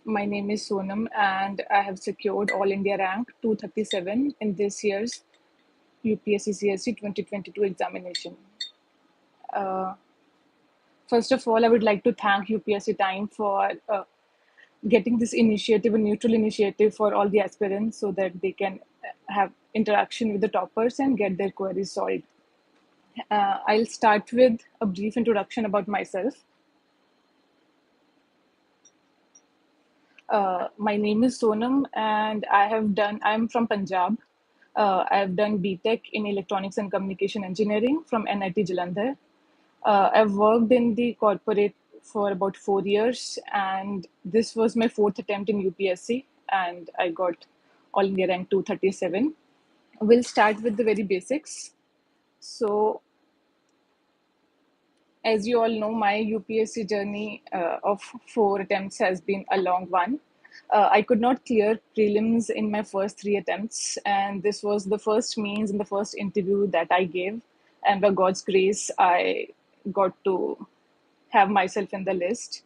My name is Sonam, and I have secured All India rank 237 in this year's UPSC CSC 2022 examination. Uh, First of all, I would like to thank UPSC Time for getting this initiative, a neutral initiative for all the aspirants, so that they can have interaction with the toppers and get their queries solved. I'll start with a brief introduction about myself. My name is Sonam, and I'm from Punjab. I have done BTech in Electronics and Communication Engineering from NIT Jalandhar. I've worked in the corporate for about 4 years, and this was my fourth attempt in UPSC, and I got All India rank 237. We'll start with the very basics. So, as you all know, my UPSC journey of 4 attempts has been a long one. I could not clear prelims in my first 3 attempts, and this was the first means and the first interview that I gave. And by God's grace, I got to have myself in the list.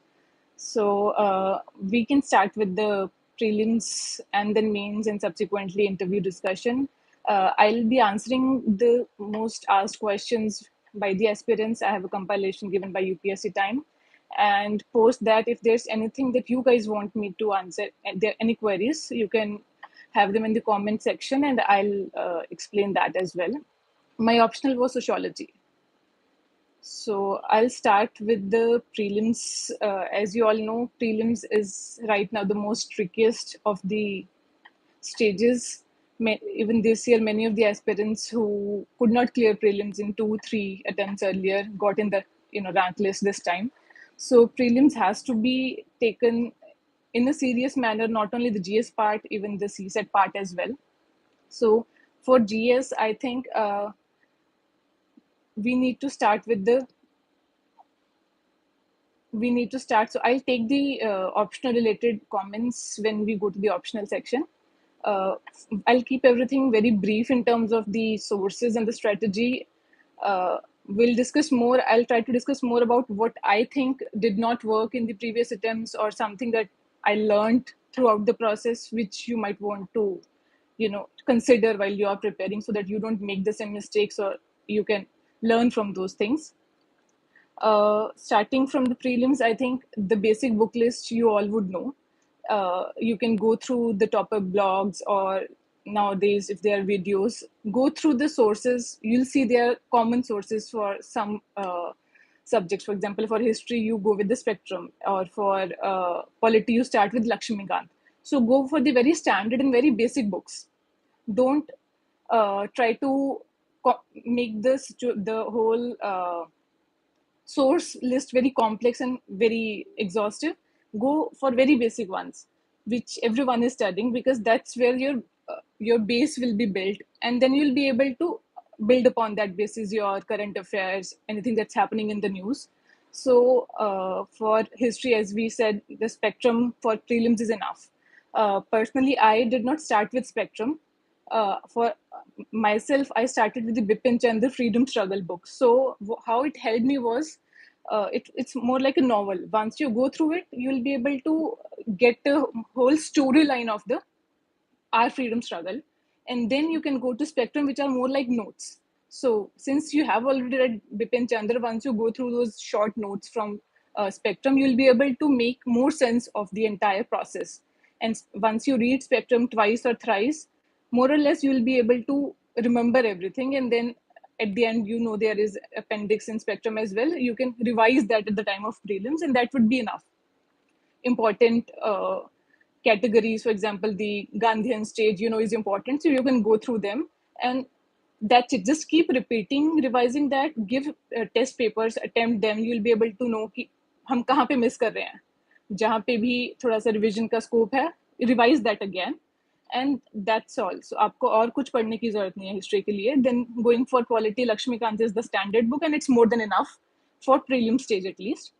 So we can start with the prelims and then mains and subsequently interview discussion. I'll be answering the most asked questions by the aspirants. I have a compilation given by UPSC Time. And post that, if there's anything that you guys want me to answer, and there any queries, you can have them in the comment section and I'll explain that as well. My optional was sociology. So I'll start with the prelims. As you all know, prelims is right now the most trickiest of the stages. Even this year, many of the aspirants who could not clear prelims in 2, 3 attempts earlier got in the rank list this time. So prelims has to be taken in a serious manner. Not only the GS part, even the CSET part as well. So for GS, I think we need to start with the we need to start. So I'll take the optional related comments when we go to the optional section. Uh, I'll keep everything very brief in terms of the sources and the strategy. We'll discuss more. I'll try to discuss more about what I think did not work in the previous attempts or something that I learned throughout the process, which you might want to, consider while you are preparing so that you don't make the same mistakes or you can learn from those things. Starting from the prelims, I think the basic book list you all would know. You can go through the topper blogs, or nowadays, if there are videos, go through the sources. You'll see there are common sources for some subjects. For example, for history, you go with the Spectrum, or for polity, you start with Lakshmikant. So go for the very standard and very basic books. Don't try to make the whole source list very complex and very exhaustive. Go for very basic ones which everyone is studying, because that's where your base will be built, and then you'll be able to build upon that basis your current affairs, anything that's happening in the news. So for history, as we said, the Spectrum for prelims is enough. Personally, I did not start with Spectrum. For myself, I started with the Bipin Chandra Freedom Struggle book. So how it helped me was, it's more like a novel. Once you go through it, you'll be able to get a whole storyline of the our freedom struggle, and then you can go to Spectrum, which are more like notes. So since you have already read Bipin Chandra, once you go through those short notes from Spectrum, you'll be able to make more sense of the entire process. And once you read Spectrum twice or thrice, more or less you'll be able to remember everything. And then at the end, there is appendix in Spectrum as well. You can revise that at the time of prelims, and that would be enough. Important categories, for example, the Gandhian stage, is important. So you can go through them, and that's it. Just keep repeating, revising that, give test papers, attempt them. You'll be able to know कि हम कहाँ पे miss कर रहे हैं. जहाँ पे भी थोड़ा सा revision का scope है, revise that again. And that's all. So आपको और कुछ पढ़ने की जरूरत नहीं है history के लिए. Then going for polity, Lakshmikant is the standard book, and it's more than enough for prelim stage at least.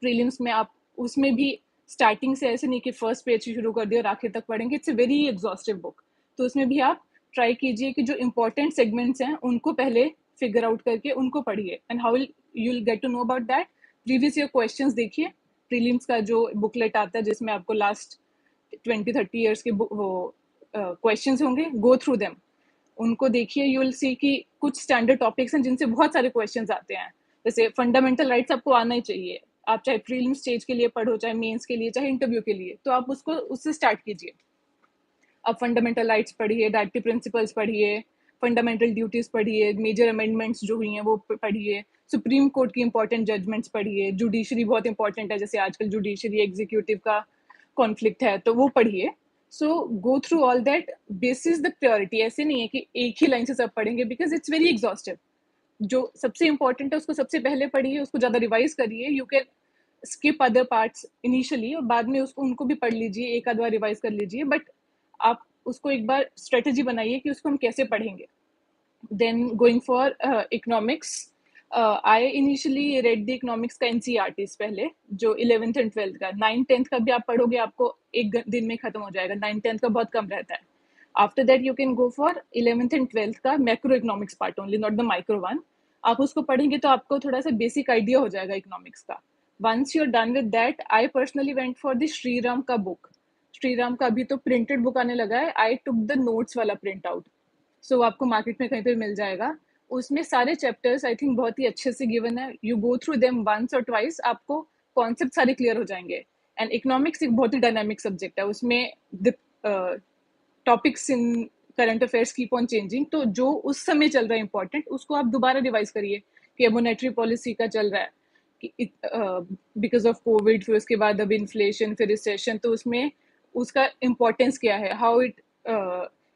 Prelims में आप उसमें भी स्टार्टिंग से ऐसे नहीं कि फर्स्ट पेज से शुरू कर दिया और आखिर तक पढ़ेंगे. It's a very exhaustive book. तो उसमें भी आप ट्राई कीजिए कि जो इंपॉर्टेंट सेगमेंट्स हैं उनको पहले फिगर आउट करके उनको पढ़िए. And how you will get to know about that? Previous year questions देखिए, प्रीलिम्स का जो बुकलेट आता है जिसमें आपको लास्ट 20-30 ईयर्स के वो क्वेश्चंस होंगे, गो थ्रू देम, उनको देखिए, यू विल सी कि कुछ स्टैंडर्ड टॉपिक्स हैं जिनसे बहुत सारे क्वेश्चंस आते हैं। जैसे फंडामेंटल राइट्स आपको आना ही चाहिए, आप चाहे प्रीलिम्स स्टेज के लिए पढ़ो, चाहे मेंस के लिए, चाहे इंटरव्यू के लिए, तो आप उसको उससे स्टार्ट कीजिए। आप फंडामेंटल राइट्स पढ़िए, डायरेक्टिव प्रिंसिपल्स पढ़िए, फंडामेंटल ड्यूटीज पढ़िए, मेजर अमेंडमेंट्स जो हुई हैं वो पढ़िए, सुप्रीम कोर्ट की इंपॉर्टेंट जजमेंट्स पढ़िए, जुडिशरी बहुत इंपॉर्टेंट है, जैसे आजकल जुडिशरी एग्जीक्यूटिव का कॉन्फ्लिक्ट है तो वो पढ़िए। So go through all that, basis the priority. ऐसे नहीं है कि एक ही लाइन से सब पढ़ेंगे, बिकॉज इट्स वेरी एग्जॉस्टिव। जो सबसे इंपॉर्टेंट है उसको सबसे पहले पढ़िए, उसको ज़्यादा रिवाइज करिए। You can skip other parts initially और बाद में उसको उनको भी पढ़ लीजिए, एक आध बार रिवाइज कर लीजिए, बट आप उसको एक बार स्ट्रेटेजी बनाइए कि उसको हम कैसे पढ़ेंगे। Then going for economics, I initially read the economics का एनसीईआरटीज पहले, जो 11th एंड 12th का। 9th-10th का भी आप पढ़ोगे, आपको एक दिन में खत्म हो जाएगा। 9th-10th का बहुत कम रहता है। After that you can go for 11th and 12th का macro economics part only, not the micro one. आप उसको पढ़ेंगे तो आपको थोड़ा सा बेसिक आइडिया हो जाएगा इकोनॉमिक्स का। Once you are done with that, I personally went for the Shriram का बुक। श्रीराम का अभी तो प्रिंटेड बुक आने लगा है, आई टुक द नोट्स वाला प्रिंट आउट, सो आपको मार्केट में कहीं पे मिल जाएगा। उसमें सारे चैप्टर्स आई थिंक बहुत ही अच्छे से गिवन है। You go through them once और ट्वाइस, आपको कॉन्सेप्ट सारे क्लियर हो जाएंगे। एंड इकोनॉमिक्स एक बहुत ही डायनामिक सब्जेक्ट है, उसमें the topics in current affairs keep on changing, तो जो उस समय चल रहा है इंपॉर्टेंट, उसको आप दोबारा रिवाइज करिए कि अब मॉनेटरी पॉलिसी का चल रहा है कि बिकॉज ऑफ कोविड, फिर उसके बाद अब इन्फ्लेशन, फिर रिसेशन, तो उसमें उसका इम्पोर्टेंस क्या है, how it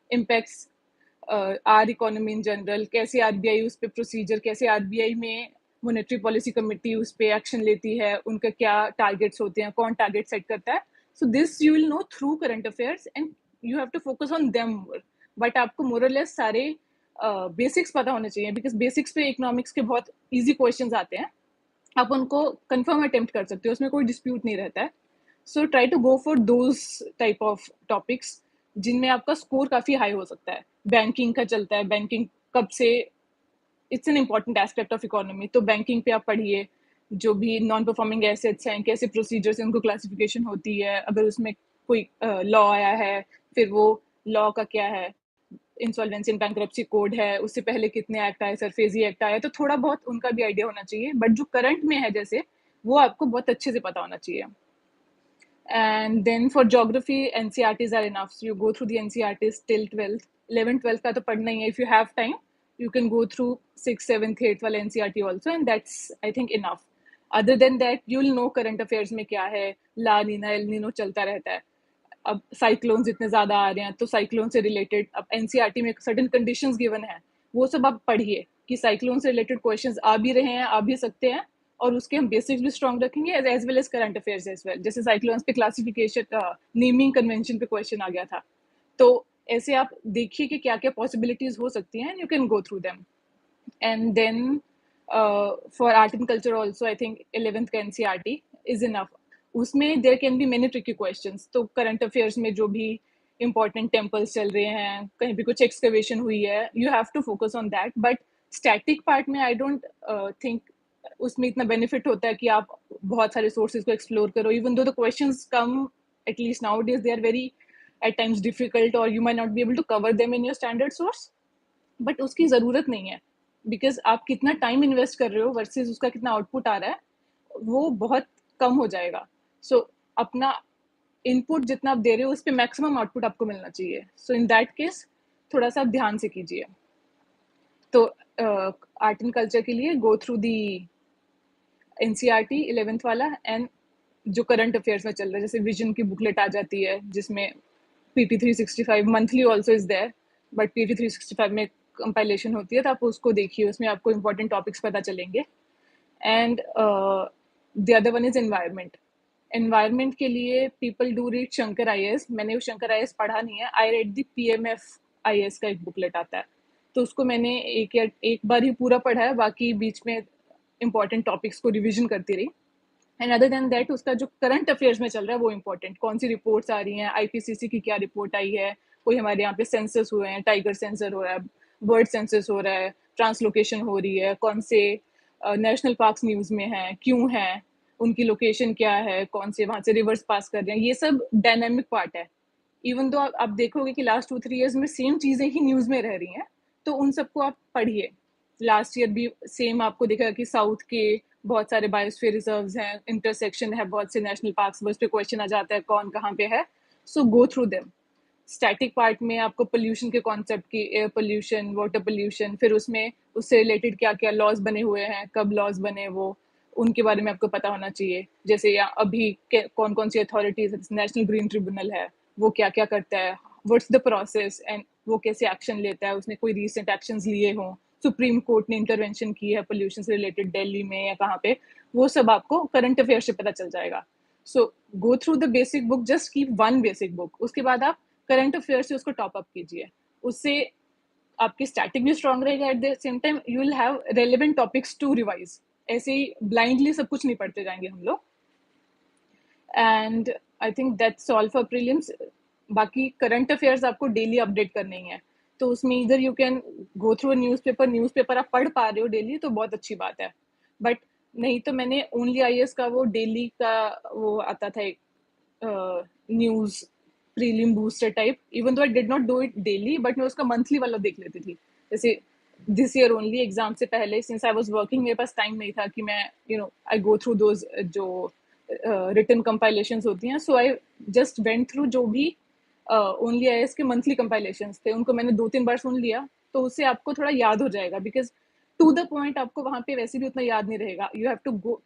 impacts our economy in general, कैसे आरबीआई उस पर प्रोसीजर, कैसे आरबीआई में मॉनेटरी पॉलिसी कमेटी उस पर एक्शन लेती है, उनका क्या टारगेट्स होते हैं, कौन टारगेट सेट करता है। So this you will know through current affairs and you have to focus on them more, but आपको मोर और लेस सारे बेसिक्स पता होने चाहिए, बिकॉज बेसिक्स पे इकोनॉमिक्स के बहुत ईजी क्वेश्चंस आते हैं, आप उनको कंफर्म अटेम्प्ट कर सकते हो, उसमें कोई डिस्प्यूट नहीं रहता है। So try to go for those type of topics जिनमें आपका स्कोर काफ़ी हाई हो सकता है। बैंकिंग का चलता है, बैंकिंग कब से it's an important aspect of economy, तो बैंकिंग पे आप पढ़िए, जो भी नॉन परफॉर्मिंग एसेट्स हैं, कैसे प्रोसीजर से उनको क्लासिफिकेशन होती है, अगर उसमें कोई लॉ आया है, फिर वो लॉ का क्या है, इंसॉल्वेंसी एंड बैंक्रप्सी कोड है, उससे पहले कितने एक्ट आए, सरफेजी एक्ट आए, तो थोड़ा बहुत उनका भी आइडिया होना चाहिए, बट जो करंट में है जैसे, वो आपको बहुत अच्छे से पता होना चाहिए। And then for geography, NCRTs are enough. So you go through the NCRTs till 12th. 11th, 12th का तो पढ़ना ही है. If you have time, you can go through 6th, 7th, 8th वाला NCRT also, and that's I think enough. Other than that, you'll know current affairs में क्या है, ला Neena El Nino चलता रहता है। अब साइक्लोन्स इतने ज़्यादा आ रहे हैं, तो साइक्लोन से रिलेटेड अब एनसीईआरटी में सर्टेन कंडीशंस गिवन है, वो सब आप पढ़िए कि साइक्लोन से रिलेटेड क्वेश्चंस आ भी रहे हैं, आ भी सकते हैं, और उसके हम बेसिक्स भी स्ट्रॉन्ग रखेंगे as well as current affairs as well. जैसे साइक्लोन्स पे क्लासिफिकेशन, नेमिंग कन्वेंशन पे क्वेश्चन आ गया था, तो ऐसे आप देखिए कि क्या क्या पॉसिबिलिटीज हो सकती हैं, you can go through them. And then for art and culture also I think 11th का एनसीईआरटी इज इनफ। उसमें there can be many tricky questions, तो करंट अफेयर्स में जो भी इंपॉर्टेंट टेम्पल्स चल रहे हैं, कहीं भी कुछ एक्सकवेशन हुई है, you have to focus on that. But static part में आई डोंट थिंक उसमें इतना बेनिफिट होता है कि आप बहुत सारे सोर्सेज को एक्सप्लोर करो, even though the questions come, at least nowadays they are very at times difficult, और you might not be able to cover them in your standard source, but उसकी ज़रूरत नहीं है, बिकॉज आप कितना टाइम इन्वेस्ट कर रहे हो वर्सेज उसका कितना आउटपुट आ रहा है, वो बहुत कम हो जाएगा। सो अपना इनपुट जितना आप दे रहे हो उस पर मैक्सिमम आउटपुट आपको मिलना चाहिए। सो इन दैट केस थोड़ा सा ध्यान से कीजिए। तो आर्ट एंड कल्चर के लिए go through the NCERT 11th वाला, एंड जो करंट अफेयर्स में चल रहा है, जैसे विजन की बुकलेट आ जाती है जिसमें PT 365 monthly also is there, but PT 365 में कंपाइलेशन होती है, तो आप उसको देखिए, उसमें आपको इंपॉर्टेंट टॉपिक्स पता चलेंगे। And the other one is environment. Environment के लिए people do read Shankar IAS। मैंने वो शंकर IAS पढ़ा नहीं है, I read the PMF IAS का एक बुकलेट आता है, तो उसको मैंने एक बार ही पूरा पढ़ा है, बाकी बीच में इंपॉर्टेंट टॉपिक्स को रिविजन करती रही। एंड अदर देन दैट उसका जो करंट अफेयर्स में चल रहा है वो इंपॉर्टेंट, कौन सी रिपोर्ट्स आ रही हैं, IPCC की क्या रिपोर्ट आई है, कोई हमारे यहाँ पे सेंसस हुए हैं, टाइगर सेंसर हो रहा है, बर्ड सेंसस हो रहा है, ट्रांसलोकेशन हो रही है, कौन से नेशनल पार्क्स न्यूज़ में हैं, क्यों हैं, उनकी लोकेशन क्या है, कौन से वहाँ से रिवर्स पास कर रहे हैं, ये सब डायनेमिक पार्ट है। इवन दो आप देखोगे कि लास्ट 2-3 ईयर्स में सेम चीज़ें ही न्यूज़ में रह रही हैं, तो उन सबको आप पढ़िए। लास्ट ईयर भी सेम आपको दिखेगा कि साउथ के बहुत सारे बायोस्फीयर रिजर्व्स हैं, इंटरसेक्शन है बहुत से नेशनल पार्क्स, बस पे क्वेश्चन आ जाता है कौन कहाँ पे है। So go through them. Static part में आपको पोल्यूशन के कॉन्सेप्ट की, एयर पोल्यूशन, वाटर पोल्यूशन, फिर उसमें उससे रिलेटेड क्या क्या लॉज बने हुए हैं, कब लॉज बने वो, उनके बारे में आपको पता होना चाहिए। जैसे या अभी कौन कौन सी अथॉरिटीज, नेशनल ग्रीन ट्रिब्यूनल है, वो क्या क्या करता है, व्हाट्स द प्रोसेस, एंड वो कैसे एक्शन लेता है, उसने कोई रिसेंट एक्शंस लिए हों, सुप्रीम कोर्ट ने इंटरवेंशन की है पोल्यूशन से रिलेटेड दिल्ली में या कहाँ पे, वो सब आपको करंट अफेयर से पता चल जाएगा। So go through the basic book, just keep one basic book, उसके बाद आप करंट अफेयर से उसको टॉप अप कीजिए। उससे आपकी स्टैटिक भी स्ट्रांग रहेगा, at the same time you will have relevant topics to revise. ऐसे ही ब्लाइंडली सब कुछ नहीं पढ़ते जाएंगे हम लोग। And I think that's all for prelims. बाकी करंट अफेयर्स आपको डेली अपडेट करने ही है, तो उसमें इधर you can go through newspaper आप पढ़ पा रहे हो डेली तो बहुत अच्छी बात है। बट नहीं तो मैंने ओनली आईएएस का वो डेली का वो आता था एक news prelim booster type, even though I did not do it daily, but मैं उसका मंथली वाला देख लेती थी। जैसे दिस ईयर ओनली एग्जाम से पहले, सिंस आई वाज वर्किंग, मेरे पास टाइम नहीं था कि मैं आई गो थ्रू दोज जो रिटन कंपाइलेशंस होती हैं। सो आई जस्ट वेंट थ्रू जो भी ओनली आईएएस के मंथली कंपाइलेशंस थे, उनको मैंने 2-3 बार सुन लिया, तो उससे आपको थोड़ा याद हो जाएगा, बिकॉज टू द पॉइंट आपको वहां पे वैसे भी उतना याद नहीं रहेगा। You have to go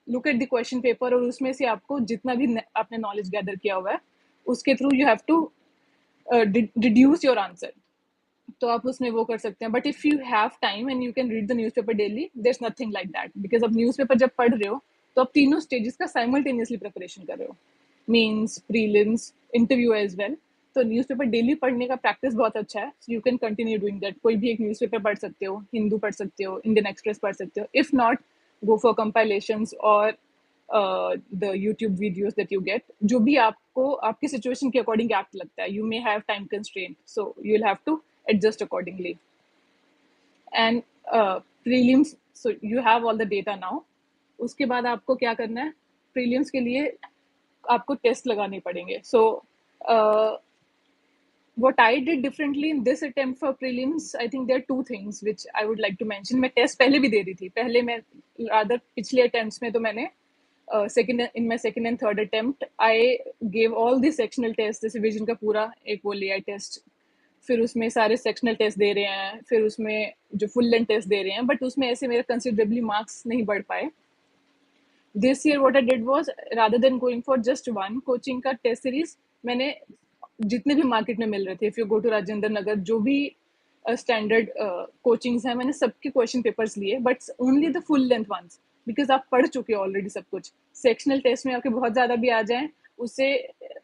look at the question paper, और उसमें से आपको जितना भी आपने नॉलेज गैदर किया हुआ है उसके through you have to deduce your answer. तो आप उसमें वो कर सकते हैं। But if you have time and you can read the newspaper daily, there is nothing like that, because अब न्यूज़पेपर जब पढ़ रहे हो तो आप तीनों स्टेजेस का साइमल्टेनियसली प्रिपरेशन कर रहे हो, means, prelims, interview as well. तो न्यूज़पेपर डेली पढ़ने का प्रैक्टिस बहुत अच्छा है, you can continue doing that. कोई भी एक न्यूज़पेपर पढ़ सकते हो, हिंदू पढ़ सकते हो, इंडियन एक्सप्रेस पढ़ सकते हो। If not, go for compilations और the YouTube videos that you get, जो भी आपको आपकी सिचुएशन के अकॉर्डिंग ऐप्ट लगता है। You may have time constraint, so you will have to adjust accordingly. And prelims, so you have all the data now. उसके बाद आपको क्या करना है, prelims के लिए आपको टेस्ट लगाने पड़ेंगे। So what I did differently in this attempt for prelims, I think there are two things which I would like to mention. मैं टेस्ट पहले भी दे रही थी, पहले मैं rather पिछले अटेम्प्ट्स में तो मैंने in my second and third attempt I gave all the sectional tests, जैसे विजन का पूरा एक वो लिया टेस्ट, फिर उसमें सारे सेक्शनल टेस्ट दे रहे हैं, फिर उसमें जो फुल लेंथ टेस्ट दे रहे हैं, बट उसमें ऐसे मेरे कंसिडरेबली मार्क्स नहीं बढ़ पाए। This year what I did was, rather than going for just one coaching का टेस्ट सीरीज, मैंने जितने भी मार्केट में मिल रहे थे, if you go to Rajendra Nagar, जो भी स्टैंडर्ड कोचिंग्स हैं, मैंने सबके क्वेश्चन पेपर्स लिए, but only the full length ones, because आप पढ़ चुके हो ऑलरेडी सब कुछ। सेक्शनल टेस्ट में आपके बहुत ज़्यादा भी आ जाएं, उससे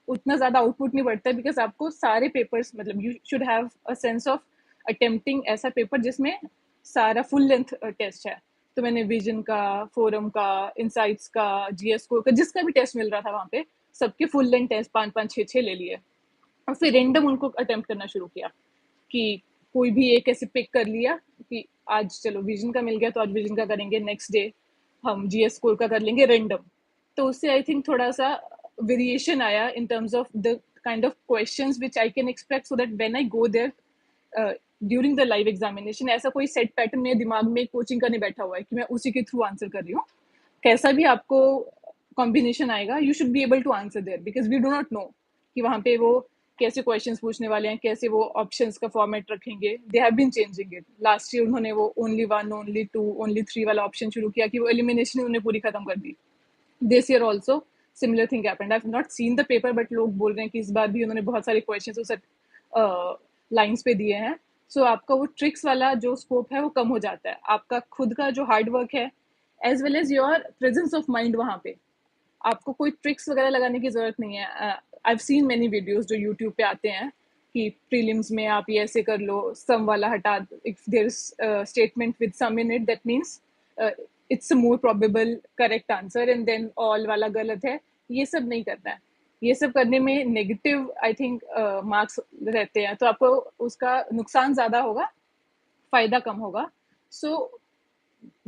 उतना ज़्यादा आउटपुट नहीं बढ़ता, बिकॉज आपको सारे पेपर्स, मतलब you should have a sense of attempting ऐसा पेपर जिसमें सारा फुल लेंथ टेस्ट है। तो मैंने विजन का, फोरम का, इनसाइट्स का, जीएस को का, जिसका भी टेस्ट मिल रहा था वहाँ पे, सबके फुल लेंथ टेस्ट 5-5, 6-6 ले लिए, और फिर रेंडम उनको अटेम्प्ट करना शुरू किया कि कोई भी एक ऐसे पिक कर लिया कि आज चलो विजन का मिल गया तो आज विजन का करेंगे, नेक्स्ट डे हम जीएस स्कोर का कर लेंगे रेंडम। तो उससे आई थिंक थोड़ा सा वेरिएशन आया in terms of the kind of questions which I can expect, so that when I go there during the live examination, ऐसा कोई सेट पैटर्न मेरे दिमाग में कोचिंग का नहीं बैठा हुआ है कि मैं उसी के थ्रू आंसर कर रही हूँ। कैसा भी आपको कॉम्बिनेशन आएगा, you should be able to answer there, because we do not know कि वहाँ पे वो कैसे क्वेश्चंस पूछने वाले हैं, कैसे वो ऑप्शंस का फॉर्मेट रखेंगे। They have been changing it. Last year उन्होंने वो ओनली 1, ओनली 2, ओनली 3 वाला ऑप्शन शुरू किया कि वो एलिमिनेशन उन्होंने पूरी खत्म कर दी। This year also similar thing happened. I have not seen the paper, but लोग बोल रहे हैं कि इस बार भी उन्होंने बहुत सारे क्वेश्चंस उस लाइंस पे दिए हैं। सो आपका वो ट्रिक्स वाला जो स्कोप है वो कम हो जाता है, आपका खुद का जो हार्ड वर्क है as well as your presence of mind, वहाँ पे आपको कोई ट्रिक्स वगैरह लगाने की जरूरत नहीं है। आई हैव सीन मेनी वीडियोस जो यूट्यूब पे आते हैं कि प्रीलिम्स में आप ये ऐसे कर लो, सम वाला हटा, if there is statement with some in it, that means it's a more probable correct answer, and then all वाला गलत है। ये सब नहीं करना है। ये सब करने में नेगेटिव आई थिंक मार्क्स रहते हैं, तो आपको उसका नुकसान ज़्यादा होगा, फ़ायदा कम होगा। So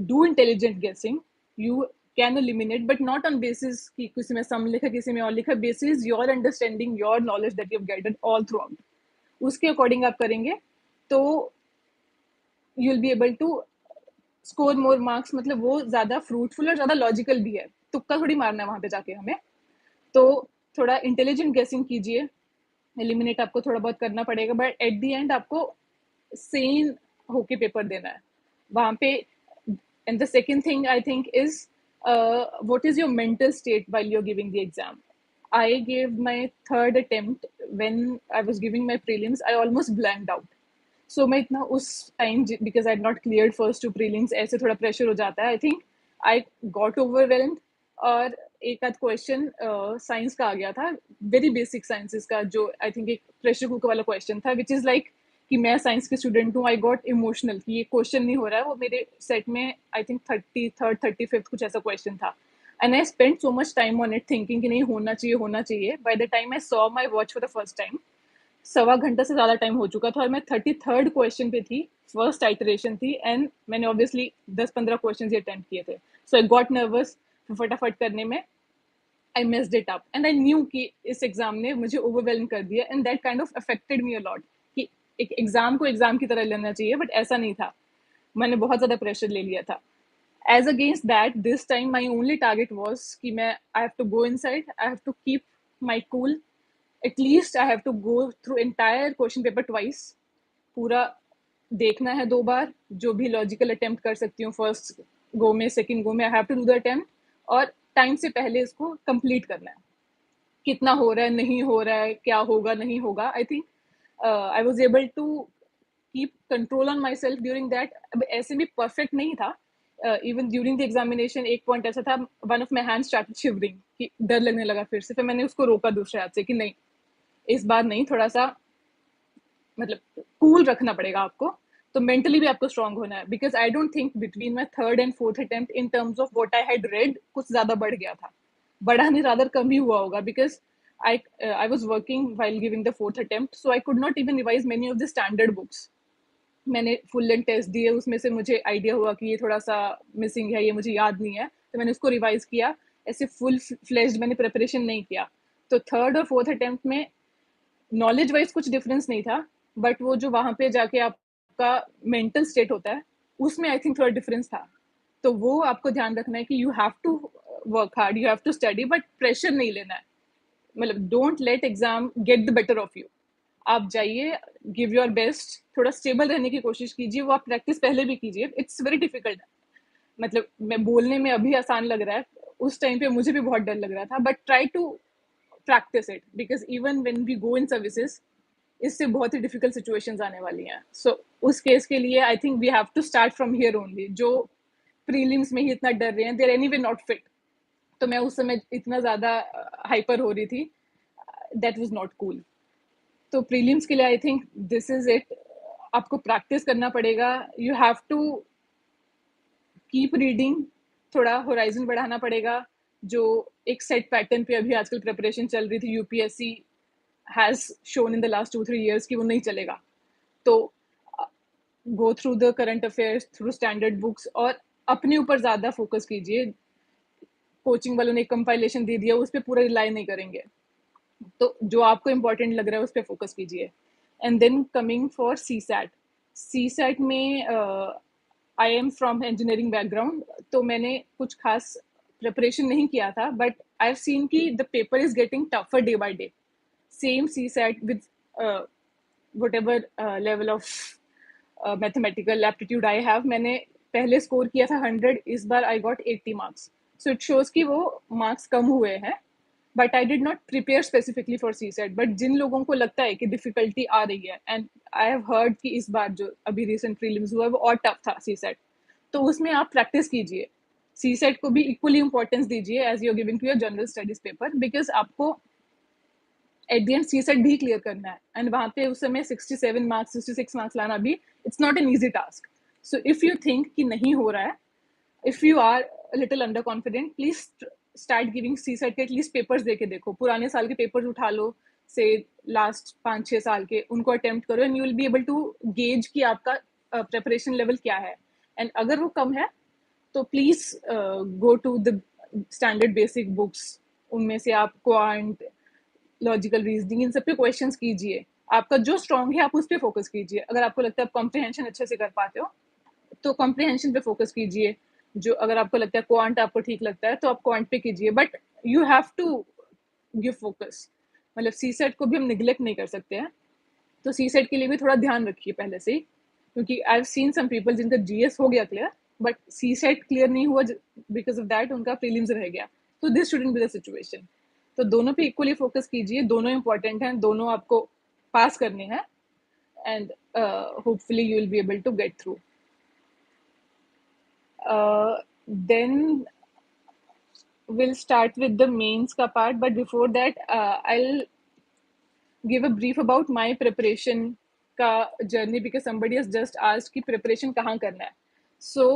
do intelligent guessing, you can eliminate, but not on basis कि किसी में सम लिखा किसी में और लिखा, basis your understanding, your knowledge that you have getted all throughout, उसके अकॉर्डिंग आप करेंगे तो you will be able to score more marks. मतलब वो ज्यादा फ्रूटफुल और ज्यादा लॉजिकल भी है, तुक्का थोड़ी मारना है वहां पे जाके हमें। तो थोड़ा इंटेलिजेंट गेसिंग कीजिए, एलिमिनेट आपको थोड़ा बहुत करना पड़ेगा, बट एट द एंड आपको सेन होके पेपर देना है वहां पे। And the second thing I think is what is your mental state while you're giving the exam. I gave my third attempt when I was giving my prelims. I almost blanked out. So मैं इतना उस time, because I had not cleared first two prelims, ऐसे थोड़ा pressure हो जाता है। आई think I got overwhelmed. और एक आध क्वेश्चन साइंस का आ गया था, वेरी बेसिक साइंसेस का, जो आई थिंक एक प्रेशर कुकर वाला क्वेश्चन था, विच इज़ लाइक कि मैं साइंस की स्टूडेंट हूँ, आई गॉट इमोशनल कि ये क्वेश्चन नहीं हो रहा है। वो मेरे सेट में आई थिंक 33rd 35th कुछ ऐसा क्वेश्चन था, and I spend so much time on it thinking कि नहीं होना चाहिए होना चाहिए। By the time I saw my watch for the first time, 1.25 घंटा से ज्यादा टाइम हो चुका था और मैं 33rd क्वेश्चन पे थी, फर्स्ट आइटरेशन थी, एंड मैंने ऑब्वियसली 10-15 क्वेश्चन ही अटेम्प्ट किए थे। सो आई गॉट नर्वस फटाफट करने में, I missed it up, and I knew कि इस एग्जाम ने मुझे ओवरवेलम कर दिया, and that kind of affected me a lot कि एक एग्जाम को एग्जाम की तरह लेना चाहिए, बट ऐसा नहीं था, मैंने बहुत ज्यादा प्रेशर ले लिया था। As against that, this time my only target was कि मैं I have to go inside, I have to keep my cool, at least I have to go through entire question paper twice, पूरा देखना है 2 बार, जो भी logical attempt कर सकती हूँ फर्स्ट गो में, सेकंड गो में, I have to do the attempt, और टाइम से पहले इसको कंप्लीट करना है। कितना हो रहा है नहीं हो रहा है, क्या होगा नहीं होगा, I think I was able to keep control on my self during that. अब ऐसे भी परफेक्ट नहीं था, इवन ड्यूरिंग द एग्जामिनेशन एक पॉइंट ऐसा था, one of my hand started shivering कि डर लगने लगा फिर मैंने उसको रोका दूसरे हाथ से कि नहीं, इस बार नहीं, थोड़ा सा मतलब कूल रखना पड़ेगा आपको। तो मेंटली भी आपको स्ट्रांग होना है, because I don't think between my third and fourth attempt in terms of what I had read कुछ ज्यादा बढ़ गया था, बढ़ा नहीं, रादर कम ही हुआ होगा, because I was working while giving the fourth attempt, so I could not even revise many of the standard books. मैंने फुल लेंथ टेस्ट दिए, उसमें से मुझे आइडिया हुआ कि ये थोड़ा सा मिसिंग है, ये मुझे याद नहीं है, तो मैंने उसको रिवाइज किया। ऐसे फुल फ्लेज्ड मैंने प्रिपरेशन नहीं किया। तो थर्ड और फोर्थ अटेम्प्ट में नॉलेज वाइज कुछ डिफरेंस नहीं था, बट वो जो वहां पे जाके आपका मेंटल स्टेट होता है, उसमें आई थिंक थोड़ा डिफरेंस था। तो वो आपको ध्यान रखना है कि you have to work hard, you have to study, but pressure नहीं लेना है। मतलब don't let exam get the better of you. आप जाइए, गिव योर बेस्ट, थोड़ा स्टेबल रहने की कोशिश कीजिए, वो आप प्रैक्टिस पहले भी कीजिए। इट्स वेरी डिफिकल्ट, मतलब मैं बोलने में अभी आसान लग रहा है, उस टाइम पे मुझे भी बहुत डर लग रहा था, but try to practice it, because even when we go in services, इससे बहुत ही डिफिकल्ट सिचुएशंस आने वाली हैं। सो उस केस के लिए I think we have to start from here only. जो प्रीलिम्स में ही इतना डर रहे हैं, they are anyway not fit. तो मैं उस समय इतना ज्यादा हाइपर हो रही थी, दैट वाज नॉट कूल। तो प्रीलिम्स के लिए I think this is it. आपको प्रैक्टिस करना पड़ेगा, you have to keep reading, थोड़ा होराइजन बढ़ाना पड़ेगा। जो एक सेट पैटर्न पे अभी आजकल प्रिपरेशन चल रही थी, UPSC has shown in the last 2-3 years कि वो नहीं चलेगा। तो गो through the current affairs, through standard books, और अपने ऊपर ज्यादा फोकस कीजिए। कोचिंग वालों ने एक कंपाइलेशन दे दिया, उस पर पूरा रिलाई नहीं करेंगे, तो जो आपको इम्पोर्टेंट लग रहा है उस पर फोकस कीजिए। And then coming for C SAT, C SAT में I am from engineering background, तो मैंने कुछ खास प्रिपरेशन नहीं किया था, बट आई हैव सीन कि the paper is getting tougher day by day. Same C SAT with whatever level of mathematical aptitude I have, मैंने पहले स्कोर किया था 100, इस बार I got 80 marks. So it shows कि वो मार्क्स कम हुए हैं, but I did not prepare specifically for C SAT. But जिन लोगों को लगता है कि डिफिकल्टी आ रही है, एंड आई हैव हर्ड कि इस बार जो अभी रिसेंट प्रीलिम्स हुआ है वो और टफ था सी सेट, तो उसमें आप प्रैक्टिस कीजिए। सी सेट को भी इक्वली इंपॉर्टेंस दीजिए as you are giving to your general studies paper, because आपको at the end C SAT भी क्लियर करना है, एंड वहां पे उस समय 67 मार्क्स 66 मार्क्स लाना भी it's not an easy task. So if you think कि नहीं हो रहा है, if you are little under confident, please start giving CSAT के एटलीस्ट पेपर्स देके देखो, पुराने साल के पेपर्स उठा लो, से लास्ट 5-6 साल के, उनको अटेम्प्ट करो, and you will be able to gauge कि आपका प्रेपरेशन लेवल क्या है। एंड अगर वो कम है, तो please go to the standard basic books, उनमें से आप क्वांट, लॉजिकल रीजनिंग, इन सब पे क्वेश्चंस कीजिए। आपका जो स्ट्रॉन्ग है आप उस पर फोकस कीजिए। अगर आपको लगता है आप कॉम्प्रिहेंशन अच्छे से कर पाते हो तो कॉम्प्रिहेंशन पे फोकस कीजिए। जो अगर आपको लगता है क्वांट आपको ठीक लगता है तो आप क्वांट पे कीजिए, but you have to give focus. मतलब सी सेट को भी हम निगलेक्ट नहीं कर सकते हैं, तो सी सेट के लिए भी थोड़ा ध्यान रखिए पहले से ही, क्योंकि I have seen some people जिनका जीएस हो गया clear but CSAT clear नहीं हुआ, बिकॉज ऑफ दैट उनका प्रीलिम्स रह गया। तो this shouldn't be the situation. तो दोनों पे इक्वली फोकस कीजिए, दोनों इंपॉर्टेंट हैं, दोनों आपको पास करने हैं, and hopefully you will be able to get through. Then we'll start with the mains ka part, but before that I'll give a brief about my preparation ka journey, because somebody has just asked ki preparation kahan karna hai. So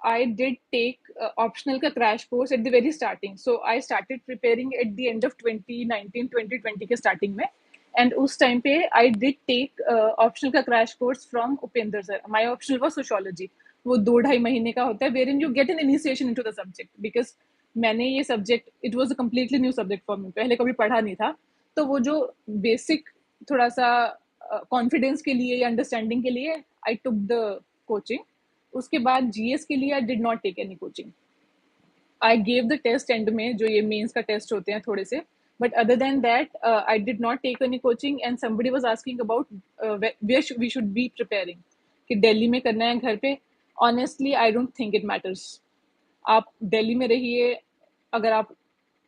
I did take optional ka crash course at the very starting. So I started preparing at the end of 2019 2020 ke starting mein, and us time pe I did take optional ka crash course from Upender sir. My optional was sociology. वो 2-2.5 महीने का होता है, wherein you get an initiation into the subject, because मैंने ये subject, it was a completely new subject for me, पहले कभी पढ़ा नहीं था। तो वो जो बेसिक थोड़ा सा कॉन्फिडेंस के लिए या अंडरस्टैंडिंग के लिए आई टुक द कोचिंग। उसके बाद जीएस के लिए I did not take any coaching. I gave the test and में, जो ये मेंस का टेस्ट होते हैं थोड़े से, but other than that I did not take any coaching. And somebody was asking about where we should be preparing, कि दिल्ली में करना है घर पे। Honestly I don't think it matters. आप दिल्ली में रहिए, अगर आप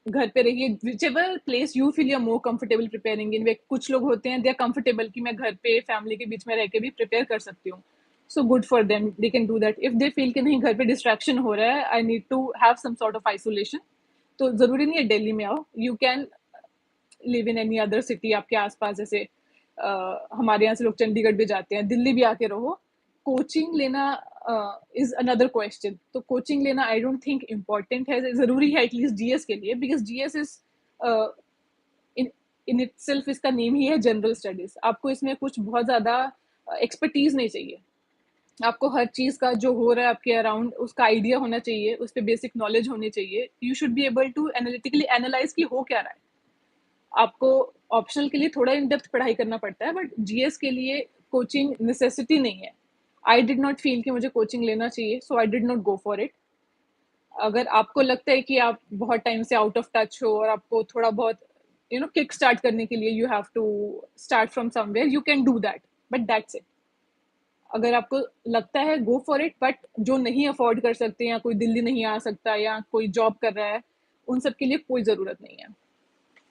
घर पे रहिए, whichever place you feel you are more comfortable preparing in. वे कुछ लोग होते हैं दे आर कंफर्टेबल कि मैं घर पे फैमिली के बीच में रह के भी प्रिपेयर कर सकती हूँ, so good for them, they can do that. If they feel कि नहीं घर पे डिस्ट्रैक्शन हो रहा है, I need to have some sort of isolation, तो जरूरी नहीं है दिल्ली में आओ, you can live in any other city आपके आसपास। जैसे हमारे यहाँ से लोग चंडीगढ़ भी जाते हैं, दिल्ली भी आके रहो। कोचिंग लेना इज अनदर क्वेश्चन। तो कोचिंग लेना आई डोंट थिंक इम्पोर्टेंट है, जरूरी है एटलीस्ट जीएस के लिए, because GS is in in itself, इसका नेम ही है जनरल स्टडीज। आपको इसमें कुछ बहुत ज्यादा एक्सपर्टीज नहीं चाहिए। आपको हर चीज का जो हो रहा है आपके अराउंड उसका आइडिया होना चाहिए, उस पर बेसिक नॉलेज होनी चाहिए। You should be able to analytically analyse कि हो क्या रहा है। आपको ऑप्शनल के लिए थोड़ा इन डेप्थ पढ़ाई करना पड़ता है, बट जीएस के लिए कोचिंग नेसेसिटी नहीं है। आई डिड नॉट फील कि मुझे कोचिंग लेना चाहिए, so I did not go for it. अगर आपको लगता है कि आप बहुत टाइम से आउट ऑफ टच हो और आपको थोड़ा बहुत किक स्टार्ट करने के लिए you have to start from somewhere, you can do that, but that's it. अगर आपको लगता है गो फॉर इट, बट जो नहीं अफोर्ड कर सकते, या कोई दिल्ली नहीं आ सकता, या कोई जॉब कर रहा है, उन सब के लिए कोई ज़रूरत नहीं है।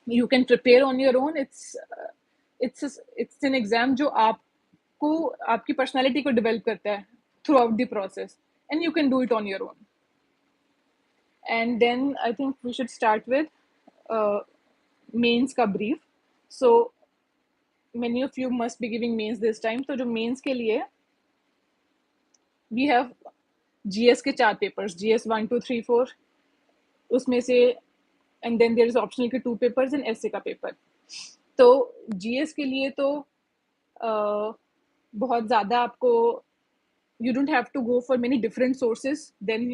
You can prepare on your own. It's an exam जो आपको, आपकी पर्सनालिटी को डेवलप करता है through out the process, and you can do it on your own. And then I think we should start with mains ka brief. So many of you must be giving mains this time. तो जो mains के लिए we have GS के 4 papers, GS 1 2 3 4, उसमें से, and then there is optional के 2 papers and essay का paper. तो GS के लिए तो बहुत ज़्यादा आपको, you don't have to go for many different sources than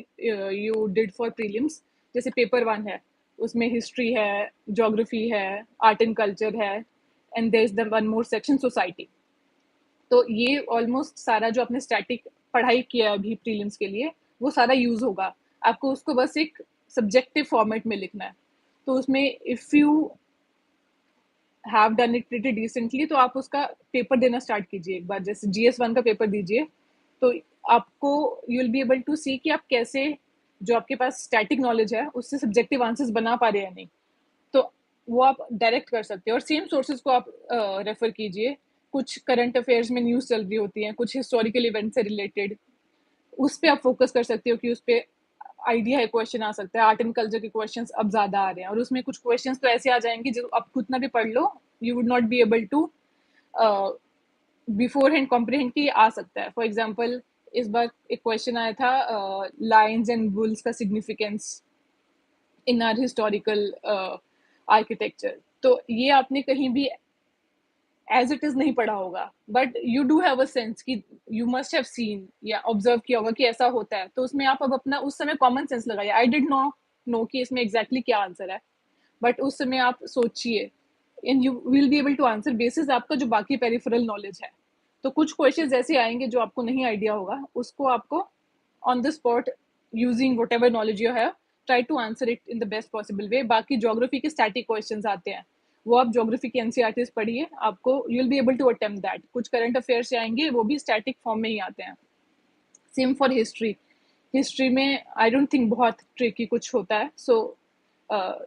you did for prelims. जैसे पेपर 1 है, उसमें हिस्ट्री है, ज्योग्राफी है, आर्ट एंड कल्चर है, and there is the one more section society. तो ये ऑलमोस्ट सारा जो आपने स्टैटिक पढ़ाई किया अभी प्रीलिम्स के लिए, वो सारा यूज होगा। आपको उसको बस एक सब्जेक्टिव फॉर्मेट में लिखना है। तो उसमें if you have done it pretty decently, तो आप उसका पेपर देना स्टार्ट कीजिए एक बार। जैसे GS 1 का पेपर दीजिए, तो आपको you will be able to see कि आप कैसे, जो आपके पास स्टैटिक नॉलेज है उससे सब्जेक्टिव आंसर्स बना पा रहे हैं या नहीं। तो वो आप डायरेक्ट कर सकते हैं, और सेम सोर्सेज को आप रेफर कीजिए। कुछ करंट अफेयर्स में न्यूज़ चल रही होती हैं, कुछ हिस्टोरिकल इवेंट से रिलेटेड, उस पर आप फोकस कर सकते हो कि उस पर आइडिया है, क्वेश्चन आ सकता है। आर्ट एंड कल्चर के क्वेश्चंस अब ज़्यादा आ रहे हैं, और उसमें कुछ क्वेश्चंस तो ऐसे आ जाएंगे जो आप कितना भी पढ़ लो, you would not be able to beforehand comprehend कि आ सकता है। फॉर एग्जाम्पल, इस बार एक क्वेश्चन आया था लायंस एंड बुल्स का significance in are historical architecture. तो ये आपने कहीं भी एज इट इज नहीं पढ़ा होगा, but you do have a sense कि यू मस्ट हैव सीन या ऑब्जर्व किया होगा कि ऐसा होता है, तो उसमें आप अब अपना उस समय कॉमन सेंस लगाइए। आई डिड नॉट नो कि इसमें एग्जैक्टली क्या आंसर है, बट उस समय आप सोचिए and you will be able to answer basis आपका जो बाकी पेरिफेरल नॉलेज है। तो कुछ क्वेश्चंस ऐसे आएंगे जो आपको नहीं आइडिया होगा, उसको आपको on the spot using whatever knowledge you have try to answer it in the best possible way. बाकी ज्योग्राफी के स्टैटिक क्वेश्चंस आते हैं, वो आप ज्योग्राफी के एनसीईआरटीज पढ़िए, आपको you will be able to attempt that. कुछ करंट अफेयर्स से आएंगे, वो भी स्टैटिक फॉर्म में ही आते हैं। सेम फॉर हिस्ट्री, हिस्ट्री में आई डोंट थिंक बहुत ट्रिकी कुछ होता है, so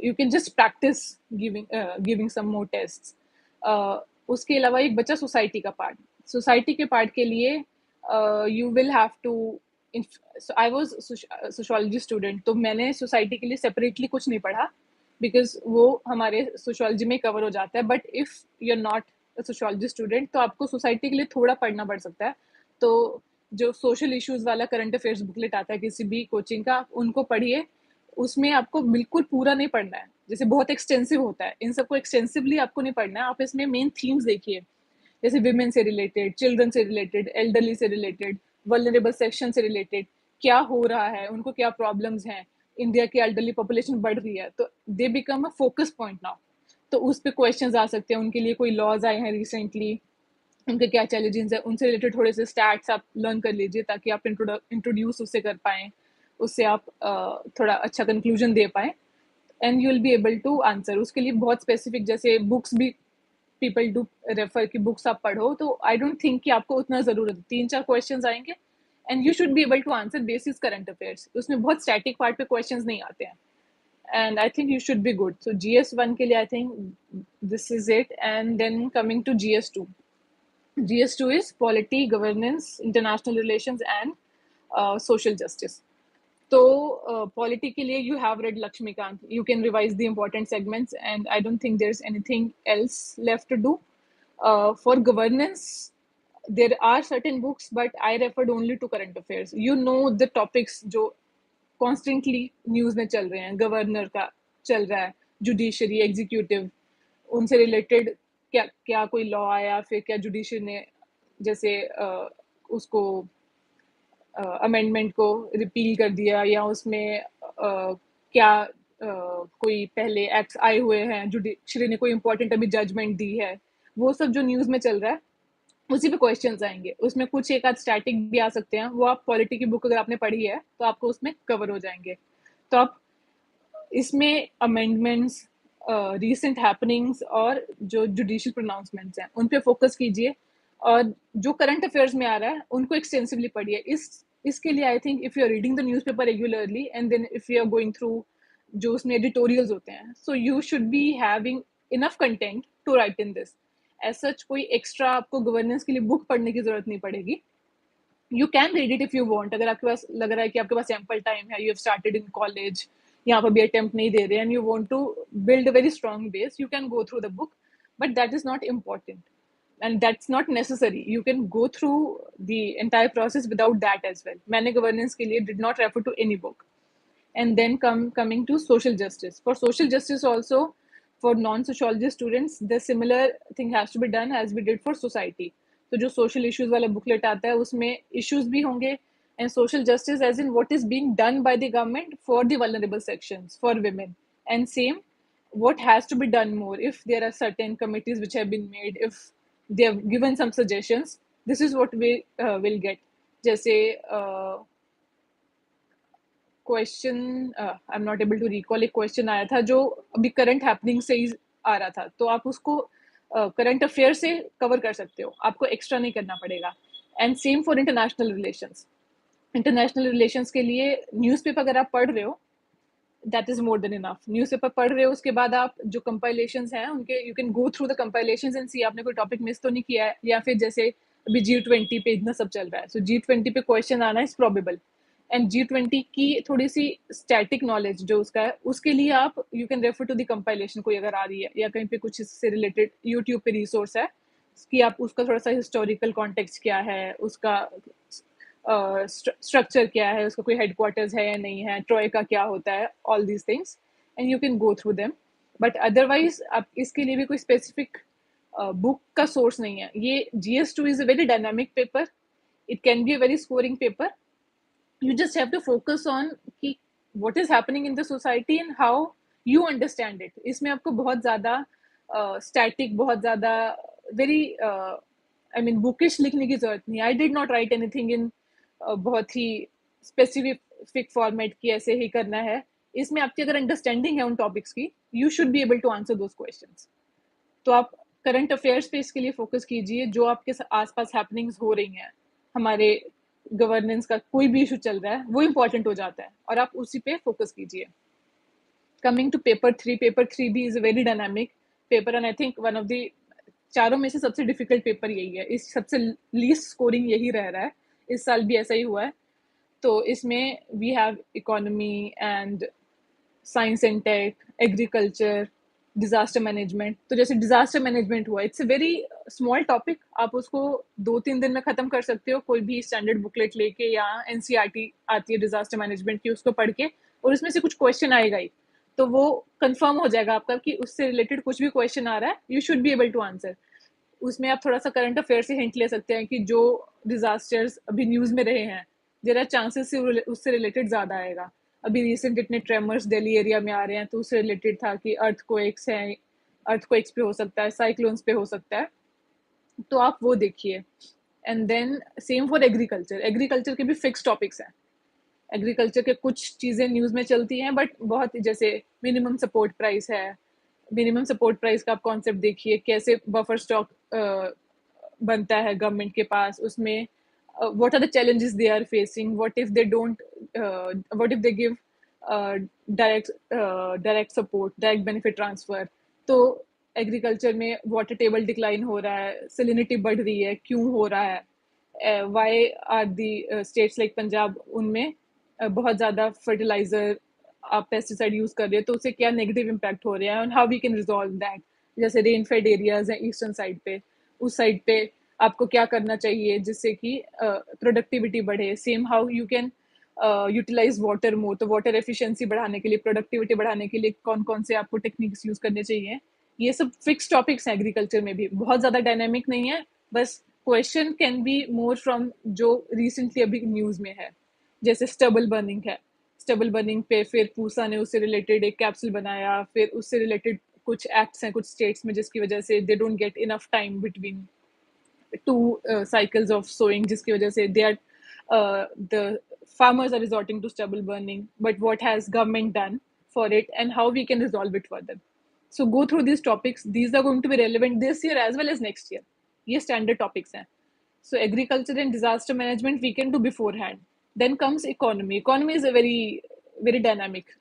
you can just practice giving some more test. उसके अलावा एक बचा सोसाइटी का पार्ट। सोसाइटी के पार्ट के लिए you will have to, I was sociology student, तो मैंने सोसाइटी के लिए सेपरेटली कुछ नहीं पढ़ा बिकॉज वो हमारे सोशोलॉजी में कवर हो जाता है। But if you are not sociology student तो आपको सोसाइटी के लिए थोड़ा पढ़ना पड़ सकता है। तो जो सोशल इश्यूज वाला करंट अफेयर्स बुकलेट आता है किसी भी कोचिंग का, उनको पढ़िए। उसमें आपको बिल्कुल पूरा नहीं पढ़ना है, जैसे बहुत एक्सटेंसिव होता है, इन सबको एक्सटेंसिवली आपको नहीं पढ़ना है। आप इसमें मेन थीम्स देखिए, जैसे विमेन से रिलेटेड, चिल्ड्रन से रिलेटेड, एल्डरली से रिलेटेड, वल्नरेबल सेक्शन से रिलेटेड, क्या हो रहा है, उनको क्या प्रॉब्लम्स हैं। इंडिया की एल्डरली पॉपुलेशन बढ़ रही है, तो they become a focus point now. तो उस पर क्वेश्चंस आ सकते हैं, उनके लिए कोई लॉज आए हैं रिसेंटली, उनके क्या चैलेंजेस है, उनसे रिलेटेड थोड़े से स्टैट्स आप लर्न कर लीजिए ताकि आप इंट्रोड्यूस उससे कर पाएँ, उससे आप थोड़ा अच्छा कंक्लूजन दे पाएँ and you will be able to answer. उसके लिए बहुत स्पेसिफिक जैसे बुक्स भी पीपल डू रेफर की बुक्स आप पढ़ो, तो आई डोंट थिंक कि आपको उतना ज़रूरत है। 3-4 क्वेश्चंस आएंगे and you should be able to answer basis current affairs. उसमें बहुत स्टैटिक पार्ट पे क्वेश्चंस नहीं आते हैं and I think you should be good. So GS1 के लिए I think this is it. And then coming to GS2, GS2 is polity, governance, international relations, and social justice. So, polity के लिए you have read Lakshmikant. You can revise the important segments, and I don't think there's anything else left to do. For governance, there are certain books, but I referred only to current affairs. You know the topics जो constantly news में चल रहे हैं, governor का चल रहा है, judiciary, executive, उनसे रिलेटेड क्या क्या कोई लॉ आया, फिर क्या जुडिशरी ने जैसे उसको अमेंडमेंट को रिपील कर दिया, या उसमें क्या कोई पहले एक्ट्स आए हुए हैं, जुडिशरी ने कोई इंपॉर्टेंट अभी जजमेंट दी है, वो सब जो न्यूज़ में चल रहा है उसी पे क्वेश्चंस आएंगे। उसमें कुछ एक आध स्टैटिक भी आ सकते हैं, वो आप पॉलिटी की बुक अगर आपने पढ़ी है तो आपको उसमें कवर हो जाएंगे। तो आप इसमें अमेंडमेंट्स, रीसेंट हैपनिंग्स और जो जुडिशियल प्रोनाउंसमेंट्स हैं उन पे फोकस कीजिए, और जो करंट अफेयर्स में आ रहा है उनको एक्सटेंसिवली पढ़िए। इसके लिए I think if you are reading the newspaper regularly and then if you are going through जो उसमें एडिटोरियल्स होते हैं, so you should be having enough content to write in this. As such कोई extra आपको governance के लिए book पढ़ने की जरूरत नहीं पड़ेगी। You can read it if you want. अगर आपके पास लग रहा है कि आपके पास एम्पल टाइम है, you have started in college, यहाँ पर भी अटेम्प्ट नहीं दे रहे हैं, and you want to build a very strong base, you can go through the book, but that is not important and that's not necessary. You can go through the entire process without that as well. मैंने governance के लिए did not refer to any book. And then coming to social justice. For social justice also, for non-sociology students, the similar thing has to be done as we did for society. तो जो social issues वाला booklet आता है उसमें issues भी होंगे, and social justice as in what is being done by the government for the vulnerable sections, for women, and same what has to be done more if there are certain committees which have been made, if they have given some suggestions, this is what we will get. जैसे question I am not able to recall, एक question आया था जो अभी current happening से ही आ रहा था, तो आप उसको करंट अफेयर से कवर कर सकते हो, आपको एक्स्ट्रा नहीं करना पड़ेगा। And same for international relations. International relations के लिए न्यूज़पेपर अगर आप पढ़ रहे हो, that is more than enough. Newspaper पढ़ रहे हो, उसके बाद आप जो कंपाइलेशंस हैं उनके you can go through the compilations and see आपने कोई टॉपिक मिस तो नहीं किया है, या फिर जैसे अभी G20 पे इतना सब चल रहा है, सो G20 पे क्वेश्चन आना इज प्रोबेबल। एंड G20 की थोड़ी सी स्टैटिक नॉलेज जो उसका है, उसके लिए आप you can refer to the compilation, कोई अगर आ रही है या कहीं पे कुछ इससे रिलेटेड यूट्यूब पे रिसोर्स है कि आप उसका थोड़ा सा हिस्टोरिकल कॉन्टेक्स्ट क्या है, उसका स्ट्रक्चर क्या है, उसका कोई हेडक्वार्टर्स है या नहीं है, ट्रॉय का क्या होता है, all these things, and you can go through them. But otherwise आप इसके लिए भी कोई स्पेसिफिक बुक का सोर्स नहीं है। ये GS2 is a very dynamic paper, it can be a very scoring paper. You just have to focus on कि what is happening in the society and how you understand it. इसमें आपको बहुत ज़्यादा static, बहुत ज़्यादा very I mean bookish लिखने की जरूरत नहीं। I did not write anything in बहुत ही specific format कि ऐसे ही करना है। इसमें आपकी अगर अंडरस्टैंडिंग है उन टॉपिक्स की, you should be able to answer those questions. तो आप करंट अफेयर्स पे इसके लिए फोकस कीजिए, जो आपके आसपास हैपनिंग्स हो रही हैं, हमारे गवर्नेंस का कोई भी इशू चल रहा है, वो इंपॉर्टेंट हो जाता है और आप उसी पे फोकस कीजिए। कमिंग टू पेपर 3 भी is a very dynamic paper and I think one of the चारों में से सबसे डिफिकल्ट पेपर यही है। इस सबसे लीस्ट स्कोरिंग यही रह रहा है, इस साल भी ऐसा ही हुआ है। तो इसमें we have economy and science and tech, agriculture, disaster management. तो जैसे डिजास्टर मैनेजमेंट हुआ, it's a very small topic, आप उसको 2-3 दिन में खत्म कर सकते हो कोई भी स्टैंडर्ड बुकलेट लेके, या एनसीईआरटी आती है डिजास्टर मैनेजमेंट की, उसको पढ़ के, और उसमें से कुछ क्वेश्चन आएगा ही, तो वो कंफर्म हो जाएगा आपका कि उससे रिलेटेड कुछ भी क्वेश्चन आ रहा है, you should be able to answer. उसमें आप थोड़ा सा करंट अफेयर से हिंट ले सकते हैं कि जो डिजास्टर्स अभी न्यूज में रहे हैं, जरा चांसेस से उससे रिलेटेड ज्यादा आएगा। अभी रिसेंट इतने ट्रेमर्स दिल्ली एरिया में आ रहे हैं, तो उससे रिलेटेड था कि अर्थक्वेक्स हैं, अर्थक्वेक्स पे हो सकता है, साइक्लोन्स पे हो सकता है, तो आप वो देखिए। And then same for agriculture, agriculture के भी फिक्स टॉपिक्स हैं। एग्रीकल्चर के कुछ चीज़ें न्यूज़ में चलती हैं, बट बहुत जैसे मिनिमम सपोर्ट प्राइस है, मिनिमम सपोर्ट प्राइस का आप कॉन्सेप्ट देखिए, कैसे बफर स्टॉक बनता है गवर्नमेंट के पास, उसमें what are the challenges they are facing, what if they don't what if they give direct support, direct benefit transfer। तो एग्रीकल्चर में वाटर टेबल डिक्लाइन हो रहा है, सेलिनिटी बढ़ रही है, क्यों हो रहा है, why are the states like Punjab, उनमें बहुत ज़्यादा फर्टिलाइजर आप पेस्टिसाइड यूज़ कर रहे हो, तो उससे क्या नेगेटिव इम्पैक्ट हो रहा है, and how we can resolve that. जैसे रेन फेड एरियाज हैं ईस्टर्न साइड पे, उस साइड पे आपको क्या करना चाहिए जिससे कि प्रोडक्टिविटी बढ़े। Same how you can utilise water more, तो वाटर एफिशिएंसी बढ़ाने के लिए, प्रोडक्टिविटी बढ़ाने के लिए कौन कौन से आपको टेक्निक्स यूज करने चाहिए। ये सब फिक्स टॉपिक्स हैं एग्रीकल्चर में भी, बहुत ज़्यादा डायनेमिक नहीं है। बस question can be more from जो रिसेंटली अभी न्यूज़ में है। जैसे स्टबल बर्निंग है, स्टबल बर्निंग पे फिर पूसा ने उससे रिलेटेड एक कैप्सूल बनाया, फिर उससे रिलेटेड कुछ एक्ट्स हैं कुछ स्टेट्स में जिसकी वजह से they don't get enough time between two cycles of sowing, जिसकी वजह से they are the farmers are resorting to stubble burning, but what has government done for it and how we can resolve it further। So go through these topics, these are going to be relevant this year as well as next year, ये standard topics हैं। So agriculture and disaster management we can do beforehand। Then comes economy, economy is a very dynamic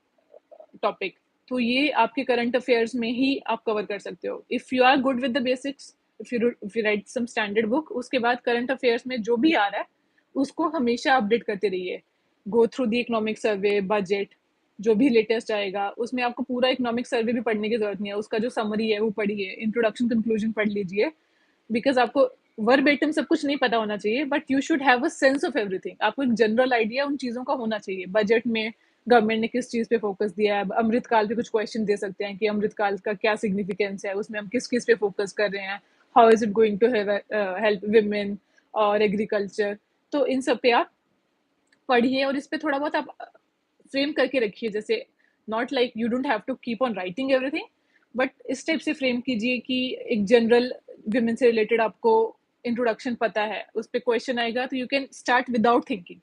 topic, तो ये आपके current affairs में ही आप cover कर सकते हो। If you are good with the basics, if you write some standard book, उसके बाद करंट अफेयर्स में जो भी आ रहा है उसको हमेशा अपडेट करते रहिए। गो through the economic survey, budget, जो भी लेटेस्ट आएगा उसमें आपको पूरा इकोनॉमिक सर्वे भी पढ़ने की जरूरत नहीं है, उसका जो समरी है वो पढ़िए, इंट्रोडक्शन कंक्लूजन पढ़ लीजिए, बिकॉज आपको वर्बेटम सब कुछ नहीं पता होना चाहिए, but you should have a sense of everything. आपको एक जनरल आइडिया उन चीज़ों का होना चाहिए। बजट में गवर्नमेंट ने किस चीज़ पे फोकस दिया है, अमृतकाल पे कुछ क्वेश्चन दे सकते हैं कि अमृतकाल का क्या सिग्निफिकेंस है, उसमें हम किस किस पे फोकस कर रहे हैं, how is it going to help women और एग्रीकल्चर। तो इन सब पे आप पढ़िए और इस पे थोड़ा बहुत आप फ्रेम करके रखिए। जैसे not like you don't have to keep on writing everything, but इस टाइप से फ्रेम कीजिए कि एक जनरल विमेन से रिलेटेड आपको इंट्रोडक्शन पता है, उस पर क्वेश्चन आएगा तो you can start without thinking,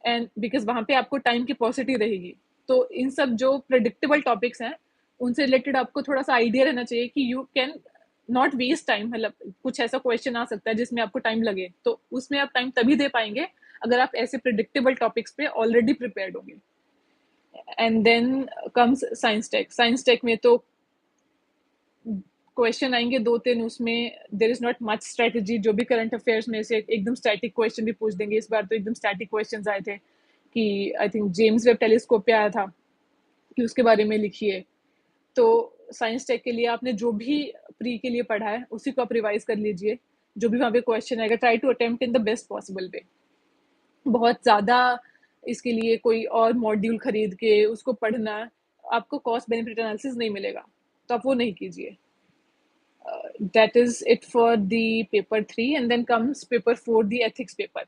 and because वहां पे आपको टाइम की पॉसिटी रहेगी। तो इन सब जो प्रिडिक्टेबल टॉपिक्स हैं उनसे रिलेटेड आपको थोड़ा सा आइडिया रहना चाहिए कि you can not waste time. मतलब कुछ ऐसा क्वेश्चन आ सकता है जिसमें आपको टाइम लगे, तो उसमें आप टाइम तभी दे पाएंगे अगर आप ऐसे प्रिडिक्टेबल टॉपिक्स पे ऑलरेडी प्रिपेयर्ड होंगे। And then comes science tech, science tech में तो क्वेश्चन आएंगे 2-3, उसमें there is not much strategy. जो भी करंट अफेयर्स में से एकदम स्टैटिक क्वेश्चन भी पूछ देंगे। इस बार तो एकदम स्टैटिक क्वेश्चन आए थे कि I think James Webb telescope पे आया था कि उसके बारे में लिखिए। तो साइंस टेक के लिए आपने जो भी प्री के लिए पढ़ा है उसी को आप रिवाइज कर लीजिए। जो भी वहाँ पे क्वेश्चन आएगा, try to attempt in the best possible way. बहुत ज़्यादा इसके लिए कोई और मॉड्यूल खरीद के उसको पढ़ना, आपको कॉस्ट बेनिफिट एनालिसिस नहीं मिलेगा, तो आप वो नहीं कीजिए। that is it for the paper 3, and then comes paper 4, the ethics paper.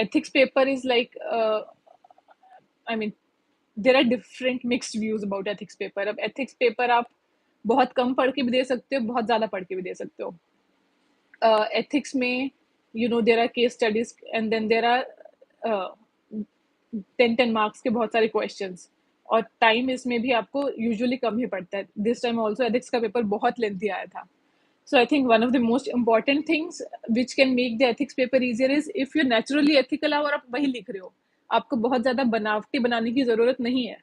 Ethics paper is like, I mean, there are different mixed views about ethics paper. अब ethics paper आप बहुत कम पढ़ के भी दे सकते हो, बहुत ज़्यादा पढ़ के भी दे सकते हो. Ethics में, there are case studies, and then there are 10 marks के बहुत सारे questions. और टाइम इसमें भी आपको यूजुअली कम ही पड़ता है. दिस टाइम ऑल्सो एथिक्स का पेपर बहुत लेंथी आया था. So I think one of the most important things which can make the ethics paper easier is if you're naturally ethical और आप वही लिख रहे हो, आपको बहुत ज़्यादा बनावटी बनाने की ज़रूरत नहीं है.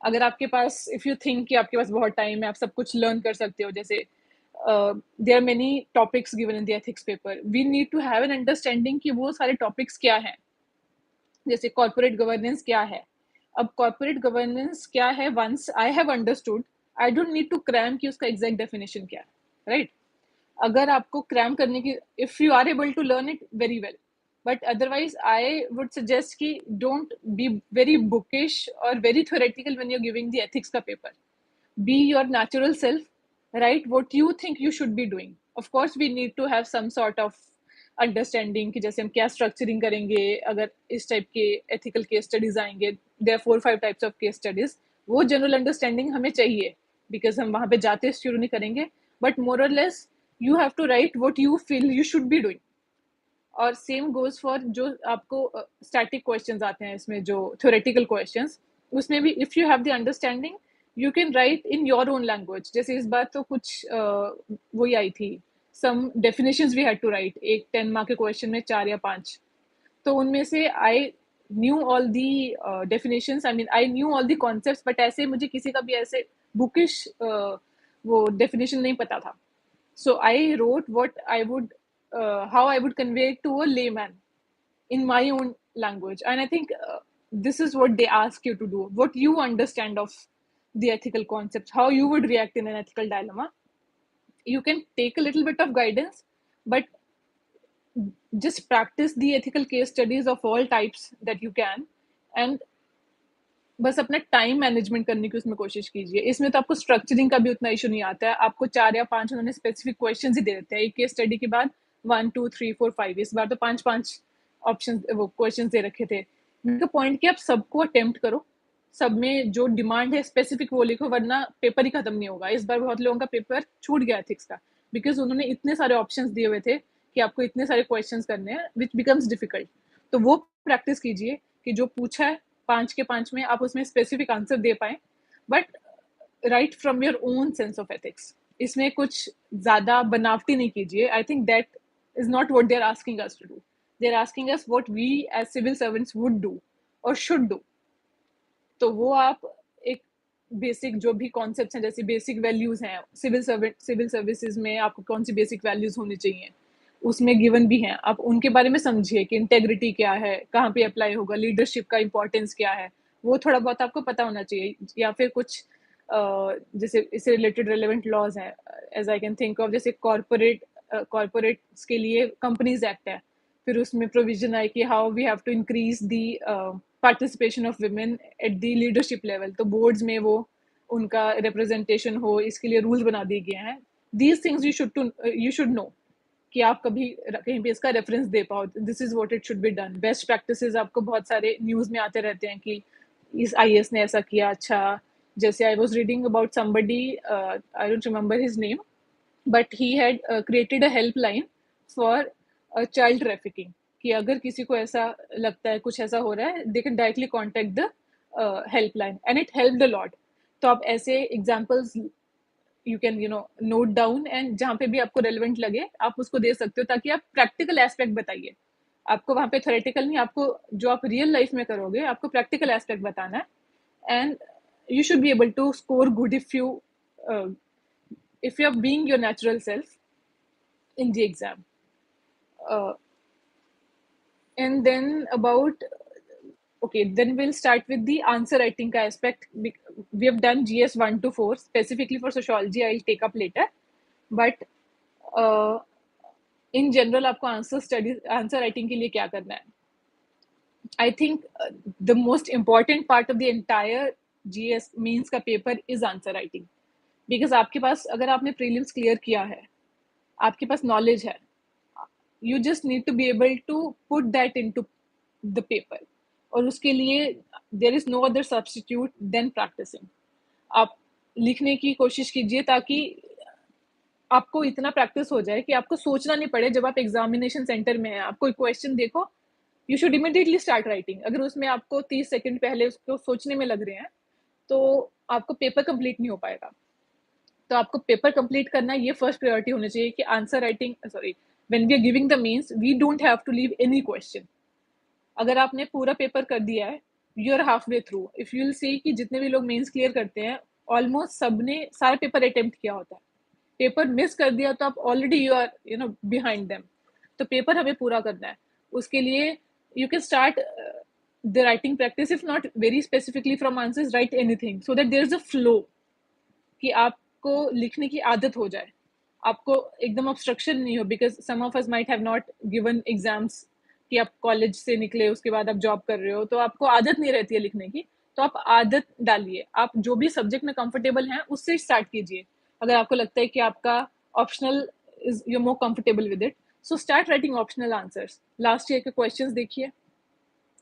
अगर आपके पास, if you think कि आपके पास बहुत टाइम है, आप सब कुछ लर्न कर सकते हो, जैसे there are many topics given in the ethics paper. We need to have an understanding कि वो सारे topics क्या हैं. जैसे कॉर्पोरेट गवर्नेंस क्या है. अब कॉर्पोरेट गवर्नेंस क्या है, once I have understood, I don't need to cram कि उसका एग्जैक्ट डेफिनेशन क्या है, राइट? अगर आपको क्रैम करने की, if you are able to learn it very well, but otherwise I would suggest कि डोंट बी वेरी बुकिश और very theoretical when you are giving the ethics का paper. Be your natural self, write what you think you should be doing. Of course we need to have some sort of understanding कि जैसे हम क्या structuring करेंगे, अगर इस type के ethical case studies आएंगे, there 4-5 types of case studies, वो जनरल अंडरस्टैंडिंग हमें चाहिए, बिकॉज हम वहां पे जाते शुरू नहीं करेंगे. But more or less you have to write what you feel you should be doing. और सेम गोज फॉर जो आपको स्टैटिक क्वेश्चंस आते हैं इसमें, जो थ्योरेटिकल क्वेश्चंस, उसमें भी if you have the understanding you can write in your own language. जैसे इस बार तो कुछ वही आई थी, some definitions we had to write, एक 10 मार्क के क्वेश्चन में 4 या 5. तो उनमें से I knew all the definitions, I mean I knew all the concepts, but ऐसे मुझे किसी का भी ऐसे bookish वो definition नहीं पता था. So I wrote what I would how I would convey it to a layman in my own language, and I think this is what they ask you to do, what you understand of the ethical concepts, how you would react in an ethical dilemma. You can take a little bit of guidance, but just practice the ethical case studies of all types that you can, and बस अपना time management करने की उसमें कोशिश कीजिए. इसमें तो आपको स्ट्रक्चरिंग का भी उतना इशू नहीं आता है. आपको 4 या 5 उन्होंने स्पेसिफिक क्वेश्चन ही दे देते हैं एक केस स्टडी के बाद, 1 2 3 4 5. इस बार तो 5 ऑप्शन वो क्वेश्चन दे रखे थे. उनका पॉइंट कि आप सबको अटेम्प्ट करो, सब में जो डिमांड है स्पेसिफिक वो लिखो, वरना पेपर ही खत्म नहीं होगा. इस बार बहुत लोगों का पेपर छूट गया एथिक्स का, बिकॉज उन्होंने इतने सारे ऑप्शंस दिए हुए थे कि आपको इतने सारे क्वेश्चंस करने हैं, विच बिकम्स डिफिकल्ट. तो वो प्रैक्टिस कीजिए कि जो पूछा है 5 के 5 में आप उसमें स्पेसिफिक आंसर दे पाए, but write from your own sense of ethics. इसमें कुछ ज्यादा बनावटी नहीं कीजिए. I think that is not what they are asking us to do. They are asking us what we as civil servants would do or should do. तो वो आप एक बेसिक जो भी कॉन्सेप्ट्स हैं, जैसे बेसिक वैल्यूज हैं सिविल सर्विसेज में, आपको कौन सी बेसिक वैल्यूज होनी चाहिए उसमें गिवन भी हैं, आप उनके बारे में समझिए कि इंटेग्रिटी क्या है, कहाँ पे अप्लाई होगा, लीडरशिप का इंपॉर्टेंस क्या है, वो थोड़ा बहुत आपको पता होना चाहिए. या फिर कुछ जैसे इससे रिलेटेड रेलेवेंट लॉज हैं, as I can think of, जैसे कॉर्पोरेट्स के लिए कंपनीज एक्ट है, फिर उसमें प्रोविजन है कि how we have to increase the participation of women at the leadership level. तो बोर्ड्स में वो उनका रिप्रेजेंटेशन हो, इसके लिए रूल्स बना दिए गए हैं. These things you should know कि आप कभी कहीं पे इसका रेफरेंस दे पाओ. This is what it should be done. Best practices आपको बहुत सारे न्यूज में आते रहते हैं कि इस आईएएस ने ऐसा किया. अच्छा, जैसे I was reading about somebody, I don't remember his name, but he had created a helpline for child trafficking, कि अगर किसी को ऐसा लगता है कुछ ऐसा हो रहा है, they can directly contact the helpline, and it helped a lot. तो आप ऐसे examples you can note down, and जहाँ पे भी आपको रेलिवेंट लगे आप उसको दे सकते हो, ताकि आप प्रैक्टिकल एस्पेक्ट बताइए. आपको वहाँ पे थ्योरेटिकल नहीं, आपको जो आप रियल लाइफ में करोगे आपको प्रैक्टिकल एस्पेक्ट बताना है. And you should be able to score good if you're being your natural self in the exam. And then then we'll start with the answer writing ka aspect. We have done GS 1 to 4 specifically for sociology. I'll take up later, but in general आपको answer writing के लिए क्या करना है? I think the most important part of the entire GS means का paper is answer writing. Because आपके पास, अगर आपने प्रीलिम्स क्लियर किया है, आपके पास नॉलेज है, you just need to be able to put that into the paper. और उसके लिए there is no other substitute than practising. आप लिखने की कोशिश कीजिए ताकि आपको इतना प्रैक्टिस हो जाए कि आपको सोचना नहीं पड़े। जब आप एग्जामिनेशन सेंटर में हैं, आप कोई क्वेश्चन देखो, you should immediately start writing. अगर उसमें आपको 30 सेकंड पहले उसको सोचने में लग रहे हैं तो आपको पेपर कंप्लीट नहीं हो पाएगा। तो आपको पेपर कंप्लीट करना, ये फर्स्ट प्रायोरिटी होनी चाहिए कि answer writing, sorry, when we are giving the mains we don't have to leave any question. अगर आपने पूरा पेपर कर दिया है, you are half way through. If you will see कि जितने भी लोग मेंस क्लियर करते हैं, ऑलमोस्ट सबने सारा पेपर अटेम्प्ट किया होता है। पेपर मिस कर दिया तो आप already you are behind them. तो पेपर हमें पूरा करना है। उसके लिए you can start the writing practice, if not very specifically from answers, write anything so that there is a flow, कि आपको लिखने की आदत हो जाए, आपको एकदम ऑब्स्ट्रक्शन नहीं हो। Because some of us might have not given exams, कि आप कॉलेज से निकले उसके बाद आप जॉब कर रहे हो, तो आपको आदत नहीं रहती है लिखने की। तो आप आदत डालिए, आप जो भी सब्जेक्ट में कंफर्टेबल हैं उससे स्टार्ट कीजिए। अगर आपको लगता है कि आपका optional is you more comfortable with it, so start writing optional answers. Last year के क्वेश्चंस देखिए,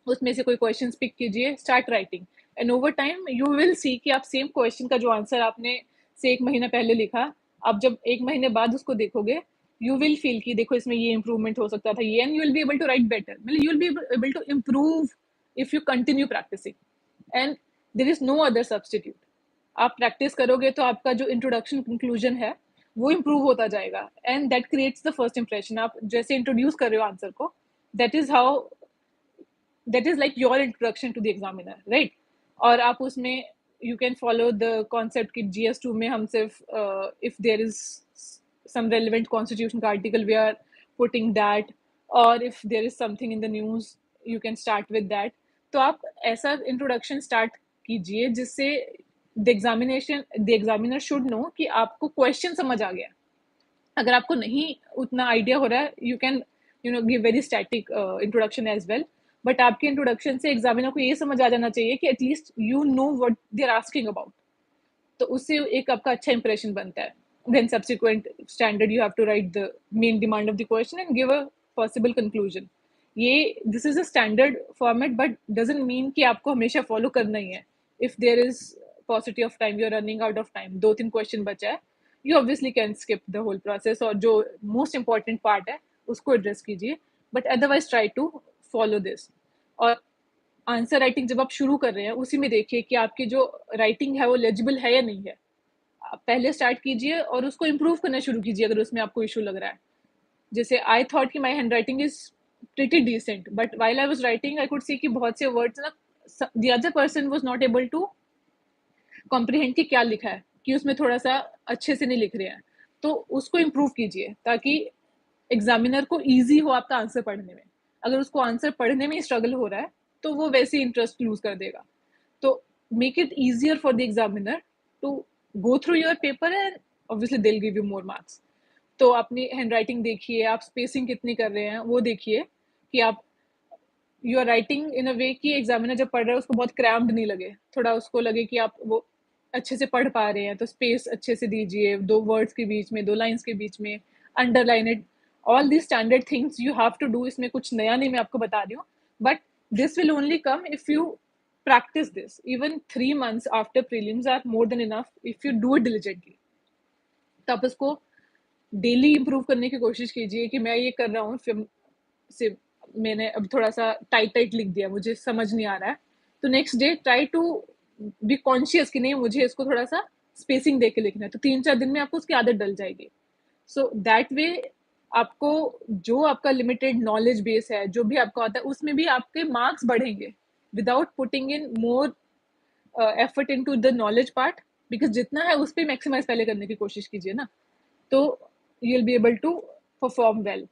उसमें से कोई क्वेश्चन पिक कीजिए, start writing, and over time you will see कि आप सेम क्वेश्चन का जो आंसर आपने से 1 महीना पहले लिखा, आप जब 1 महीने बाद उसको देखोगे, यू विल फील कि देखो इसमें ये इंप्रूवमेंट हो सकता था ये, and you will be able to write better, मतलब you will be able to improve if you continue practicing. And there is no other substitute. आप प्रैक्टिस करोगे तो आपका जो इंट्रोडक्शन कंक्लूजन है वो इम्प्रूव होता जाएगा, and that creates the first impression. आप जैसे इंट्रोड्यूस कर रहे हो आंसर को, that is how, that is like your introduction to the examiner, right? और आप उसमें you can follow the concept कि GS2 में हम सिर्फ if there is some relevant constitution का article we are putting that, or if there is something in the news you can start with that। तो आप ऐसा introduction start कीजिए जिससे the examiner should know कि आपको question समझ आ गया। अगर आपको नहीं उतना आइडिया हो रहा है, you can give very static introduction as well, but आपके इंट्रोडक्शन से एग्जामिनर को ये समझ आ जाना चाहिए कि at least you know what they are asking about. तो उससे एक आपका अच्छा इंप्रेशन बनता है। Then subsequent standard you have to write the main demand of the question and give a possible conclusion. ये this is a standard format, but doesn't mean कि आपको हमेशा फॉलो करना ही है। If there is paucity of time, you are running out of time, 2-3 question बचा है, you obviously can skip the whole process, और जो मोस्ट इंपॉर्टेंट पार्ट है उसको एड्रेस कीजिए, but otherwise try to follow this. और आंसर राइटिंग जब आप शुरू कर रहे हैं उसी में देखिए कि आपकी जो राइटिंग है वो लेजिबल है या नहीं है। आप पहले स्टार्ट कीजिए और उसको इम्प्रूव करना शुरू कीजिए अगर उसमें आपको इशू लग रहा है। जैसे आई थॉट कि my handwriting is pretty decent, but while I was writing I could see कि बहुत से वर्ड्स ना the other person was not able to comprehend कि क्या लिखा है, कि उसमें थोड़ा सा अच्छे से नहीं लिख रहे हैं। तो उसको इम्प्रूव कीजिए ताकि एग्जामिनर को ईजी हो आपका आंसर पढ़ने में। अगर उसको आंसर पढ़ने में स्ट्रगल हो रहा है तो वो वैसे ही इंटरेस्ट लूज कर देगा। तो make it easier for the examiner to go through your paper, and obviously they will give you more marks. तो अपनी हैंड राइटिंग देखिए, आप स्पेसिंग कितनी कर रहे हैं वो देखिए, कि आप you are writing in a वे कि एग्जामिनर जब पढ़ रहा है उसको बहुत क्रैम्ड नहीं लगे, थोड़ा उसको लगे कि आप वो अच्छे से पढ़ पा रहे हैं। तो स्पेस अच्छे से दीजिए, 2 वर्ड्स के बीच में, 2 लाइन्स के बीच में, underline it. All the standard things you have to do. इसमें कुछ नया नहीं मैं आपको बता रही हूँ, but this will only come if you practice this. Even 3 months after prelims are more than enough if you do it diligently। तो आप उसको डेली इंप्रूव करने की कोशिश कीजिए कि मैं ये कर रहा हूँ, फिर से मैंने अब थोड़ा सा टाइट टाइट लिख दिया, मुझे समझ नहीं आ रहा है, तो next day try to be conscious कि नहीं मुझे इसको थोड़ा सा स्पेसिंग दे के लिखना है। तो 3-4 दिन में आपको उसकी आदत डल जाएगी। सो दैट वे आपको जो आपका लिमिटेड नॉलेज बेस है, जो भी आपको आता है, उसमें भी आपके मार्क्स बढ़ेंगे without putting in more effort into the knowledge part. Because जितना है उस पर मैक्सिमाइज पहले करने की कोशिश कीजिए ना, तो you will be able to perform well.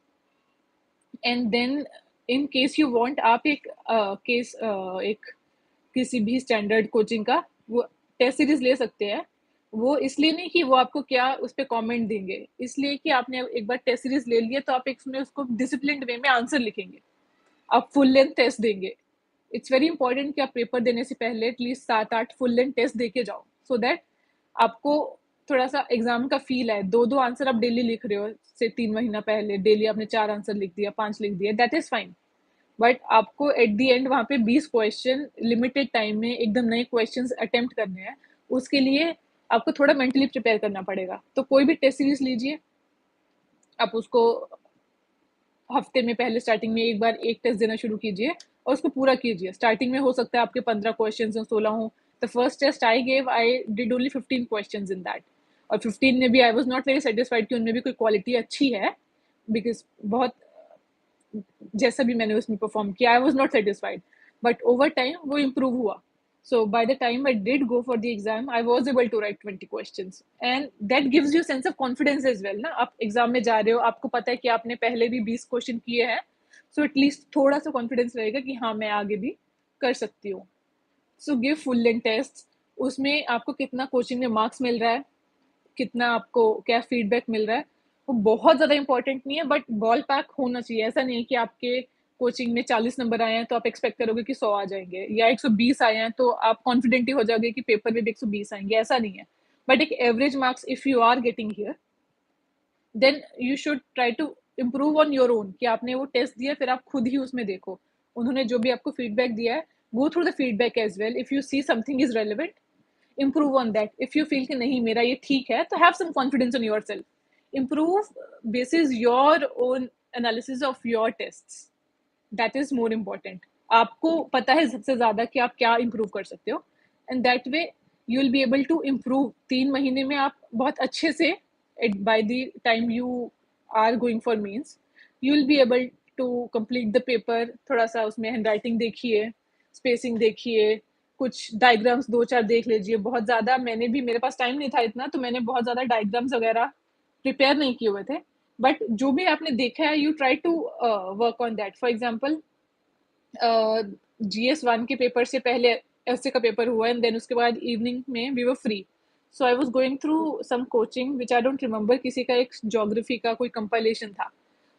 And then in case you want, आप एक केस एक किसी भी स्टैंडर्ड कोचिंग का वो टेस्ट सीरीज ले सकते हैं। वो इसलिए नहीं कि वो आपको क्या उस पर कॉमेंट देंगे, इसलिए कि आपने एक बार टेस्ट सीरीज ले लिया तो आप एक उसमें उसको डिसिप्लिन वे में आंसर लिखेंगे, आप फुल लेंथ टेस्ट देंगे। इट्स वेरी इंपॉर्टेंट कि आप पेपर देने से पहले एटलीस्ट 7-8 फुल लेंथ टेस्ट दे के जाओ, सो दैट आपको थोड़ा सा एग्जाम का फील है, 2-2 आंसर आप डेली लिख रहे हो, से 3 महीना पहले डेली आपने 4 आंसर लिख दिया, 5 लिख दिया, दैट इज फाइन। बट आपको एट द एंड वहाँ पे 20 क्वेश्चन लिमिटेड टाइम में एकदम नए क्वेश्चंस अटेम्प्ट करने हैं, उसके लिए आपको थोड़ा मेंटली प्रिपेयर करना पड़ेगा। तो कोई भी टेस्ट सीरीज लीजिए, आप उसको हफ्ते में पहले स्टार्टिंग में एक बार एक टेस्ट देना शुरू कीजिए और उसको पूरा कीजिए। स्टार्टिंग में हो सकता है आपके 15 क्वेश्चन हो, 16 हो। The first test I gave, I did only 15 question in that, और 15 में भी I was not very satisfied कि उनमें भी कोई क्वालिटी अच्छी है, बिकॉज बहुत जैसा भी मैंने उसमें परफॉर्म किया, आई was not satisfied, but over time वो इम्प्रूव हुआ। So by the time I did go for the exam, I was able to write 20 questions, and that gives you sense of confidence as well ना। आप exam में जा रहे हो, आपको पता है कि आपने पहले भी 20 क्वेश्चन किए हैं, सो एटलीस्ट थोड़ा सा कॉन्फिडेंस रहेगा कि हाँ मैं आगे भी कर सकती हूँ। So give full length test, उसमें आपको कितना कोचिंग में मार्क्स मिल रहा है, कितना आपको क्या फीडबैक मिल रहा है, वो बहुत ज़्यादा इंपॉर्टेंट नहीं है, बट बॉल पैक होना चाहिए। ऐसा नहीं है कि आपके कोचिंग में 40 नंबर आए हैं तो आप एक्सपेक्ट करोगे कि 100 आ जाएंगे, या 120 आए हैं तो आप कॉन्फिडेंट ही हो जाओगे कि पेपर में भी 120 आएंगे, ऐसा नहीं है। बट एक average marks if you are getting here, then you should try to improve on your own, कि आपने वो टेस्ट दिया, फिर आप खुद ही उसमें देखो उन्होंने जो भी आपको फीडबैक दिया है, go through the feedback as well. If you see something is relevant, improve on that. If you feel कि नहीं मेरा ये ठीक है, तो have some confidence in yourself. Improve basis your own analysis of your tests. That is more important. आपको पता है सबसे ज़्यादा कि आप क्या improve कर सकते हो, and that way you will be able to improve। 3 महीने में आप बहुत अच्छे से, by the time you are going for means, you will be able to complete the paper। थोड़ा सा उसमें handwriting देखिए, spacing देखिए, कुछ डायग्राम्स 2-4 देख लीजिए। बहुत ज़्यादा मैंने भी, मेरे पास टाइम नहीं था इतना, तो मैंने बहुत ज़्यादा डायग्राम्स वगैरह प्रिपेयर नहीं किए हुए थे, बट जो भी आपने देखा है you try to work on that. For example GS1 के पेपर से पहले ऐसे का पेपर हुआ, एंड देन उसके बाद इवनिंग में we were free, so I was going through some coaching which I don't remember, किसी का एक ज्योग्राफी का कोई कंपाइलेशन था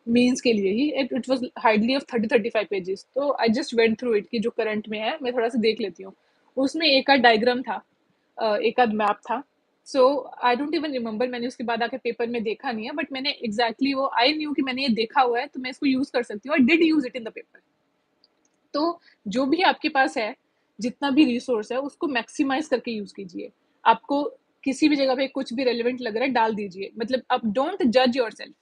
मीन्स के लिए ही, it was hardly of 30-35 pages, तो I just went through it कि जो करंट में है मैं थोड़ा सा देख लेती हूँ। उसमें एक आध डायग्राम था, एक आध मैप था, सो आई डोंट इवन रिमेंबर, मैंने उसके बाद आके पेपर में देखा नहीं है, बट मैंने एग्जैक्टली वो आई न्यू कि मैंने ये देखा हुआ है तो मैं इसको यूज कर सकती हूँ, I did use it in the paper. तो जो भी आपके पास है, जितना भी रिसोर्स है, उसको मैक्सिमाइज करके यूज कीजिए। आपको किसी भी जगह पे कुछ भी रेलिवेंट लग रहा है डाल दीजिए, मतलब आप डोंट जज योर सेल्फ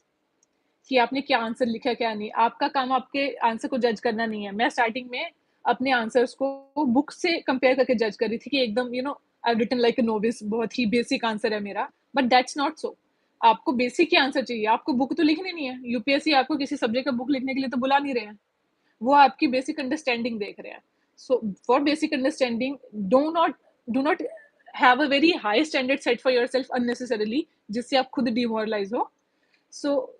कि आपने क्या आंसर लिखा क्या नहीं। आपका काम आपके आंसर को जज करना नहीं है। मैं स्टार्टिंग में अपने आंसर्स को बुक से कंपेयर करके जज कर रही थी कि एकदम I written like a novice, बहुत ही बेसिक आंसर है मेरा, बट दैट्स नॉट सो। आपको बेसिक ही आंसर चाहिए, आपको बुक तो लिखनी नहीं है। यूपीएससी आपको किसी सब्जेक्ट का बुक लिखने के लिए तो बुला नहीं रहे हैं, वो आपकी बेसिक अंडरस्टैंडिंग देख रहे हैं। So for basic understanding, do not have a very high standard set for yourself unnecessarily, जिससे आप खुद डिमोरलाइज हो। So